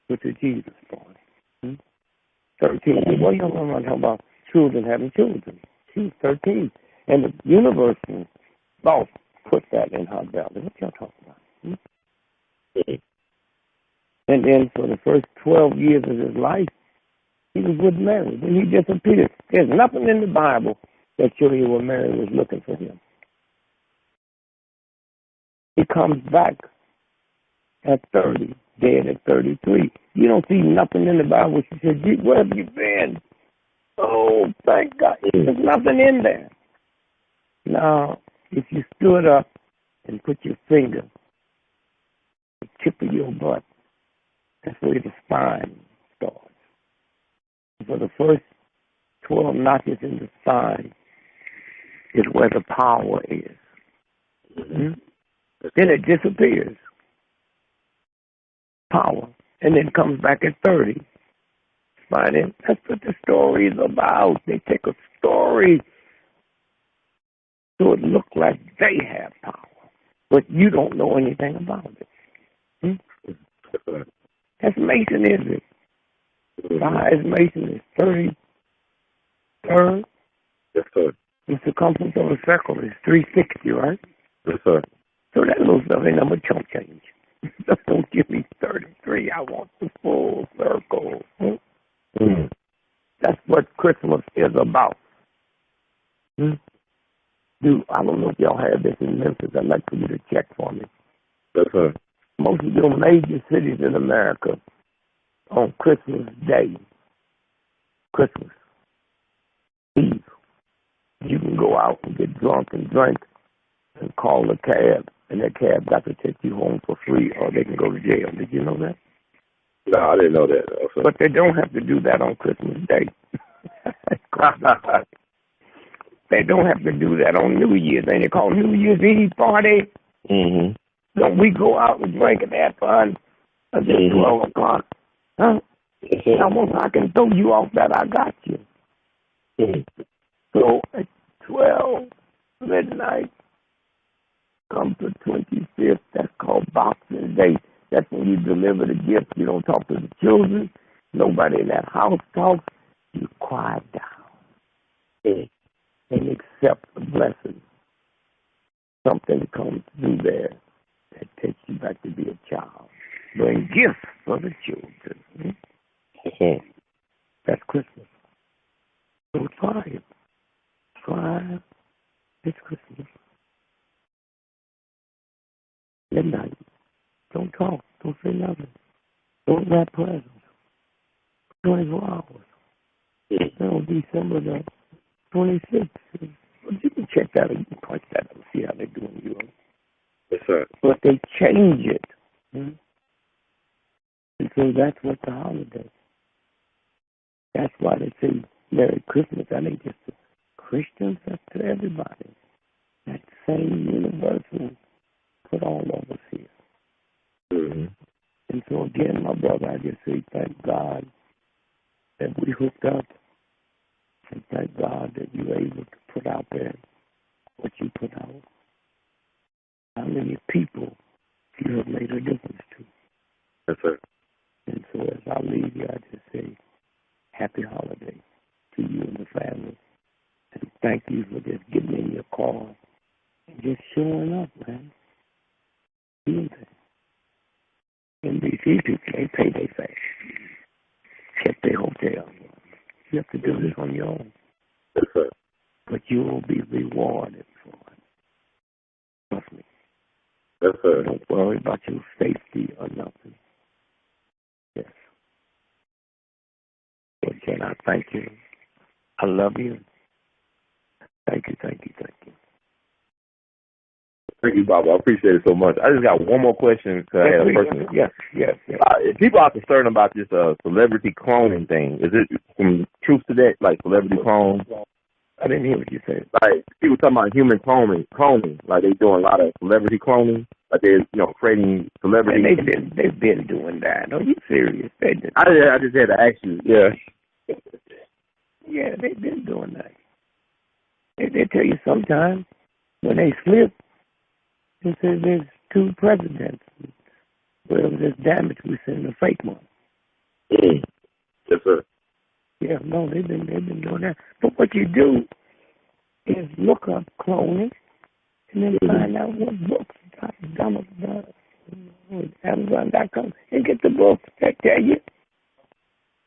with the Jesus boy. 13. Well, you don't want to talk about children having children. She was 13. And the universal boss put that in her belly. What y'all talking about? And then for the first 12 years of his life, he was with Mary. Then he disappeared. There's nothing in the Bible that shows you where Mary was looking for him. He comes back at 30, dead at 33. You don't see nothing in the Bible. She said, where have you been? Oh, thank God. There's nothing in there. Now, if you stood up and put your finger at the tip of your butt, that's where the spine starts. For the first 12 notches in the spine is where the power is. Then it disappears. Power. And then comes back at 30. Spine. That's what the story is about. They take a story so it looks like they have power. But you don't know anything about it.
Yes, sir.
That's Masonry. The highest Mason is 33rd.
Yes, sir.
The circumference of a circle is 360, right?
Yes, sir.
So that little stuff ain't number chump change. Don't give me 33. I want the full circle. That's what Christmas is about. Dude, I don't know if y'all have this in Memphis. I'd like for you to check for me.
Yes, sir.
Most of your major cities in America on Christmas Day, Christmas Eve, you can go out and get drunk and drink and call a cab, and that cab got to take you home for free, or they can go to jail. Did you know that?
No, I didn't know that. Also.
But they don't have to do that on Christmas Day. They don't have to do that on New Year's. Ain't it called New Year's Eve party? Don't we go out and drink and have fun until 12 o'clock? Huh? Almost I can throw you off that I got you. So at 12 midnight comes the 25th. That's called Boxing Day. That's when you deliver the gift. You don't talk to the children. Nobody in that house talks. You quiet down and accept the blessing. Something comes through there that takes you back to be a child. Bring gifts for the children. That's Christmas. So try it. Try it's Christmas. Midnight. Don't talk. Don't say nothing. Don't wrap presents. 24 hours. On December the 26th. But you can check that. You can punch that and see how they're doing you.
Yes, sir.
But they change it. And so that's what the holiday. That's why they say Merry Christmas. That ain't just to Christians, that's to everybody. That same universal put all of us here. And so again, my brother, I just say thank God that we hooked up. And thank God that you were able to put out there what you put out. How many people you have made a difference to.
Yes, sir.
And so as I leave you, I just say happy holiday to you and the family. And thank you for just getting in your car and just showing up, man. Doing that. NBC people, they pay their fare. Check their hotel. You have to do this on your own.
Yes, sir.
But you will be rewarded for it. Trust me.
Yes, sir.
Don't worry about your safety or nothing. Yes. But can I thank you? I love you. Thank you, thank you, thank you.
Thank you, Bob. I appreciate it so much. I just got one more question.
Yes.
If people are concerned about this celebrity cloning thing, is it some truth to that, like celebrity clones?
I didn't hear what you said.
Like, people talking about human cloning, like they doing a lot of celebrity cloning, like they're, creating celebrities.
And they've been doing that. Are you serious?
I just had to ask you. Yeah.
Yeah, they've been doing that. They tell you sometimes when they slip, they say there's two presidents. Well, there's damage, we send a fake one.
Yes, sir.
Yeah, no, they've been doing that. But what you do is look up cloning and then find out what books Amazon.com and get the books that tell you.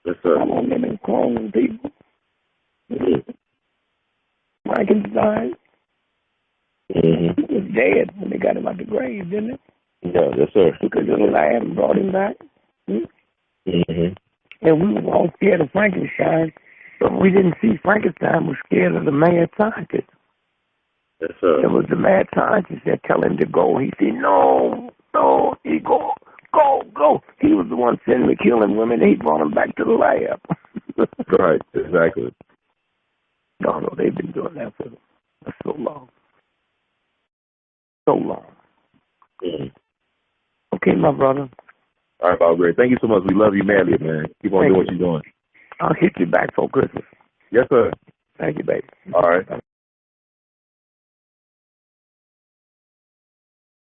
Yes, sir.
How long they've been cloning people. Frankenstein. He was dead when they got him out the grave, didn't it?
Yeah, yes, sir.
Because the lab brought him back. And we were all scared of Frankenstein, but we didn't see Frankenstein was scared of the mad scientist.
Yes, sir.
It was the mad scientist that tell him to go. He said, no, he go. He was the one sending me killing women, and he brought him back to the lab.
Right, exactly.
No, they've been doing that for so long. So long. Okay, my brother.
All right, Bob Gray. Thank you so much. We love you madly, man. Keep on doing what you're doing.
I'll hit you back for Christmas.
Yes, sir.
Thank you, baby.
All right.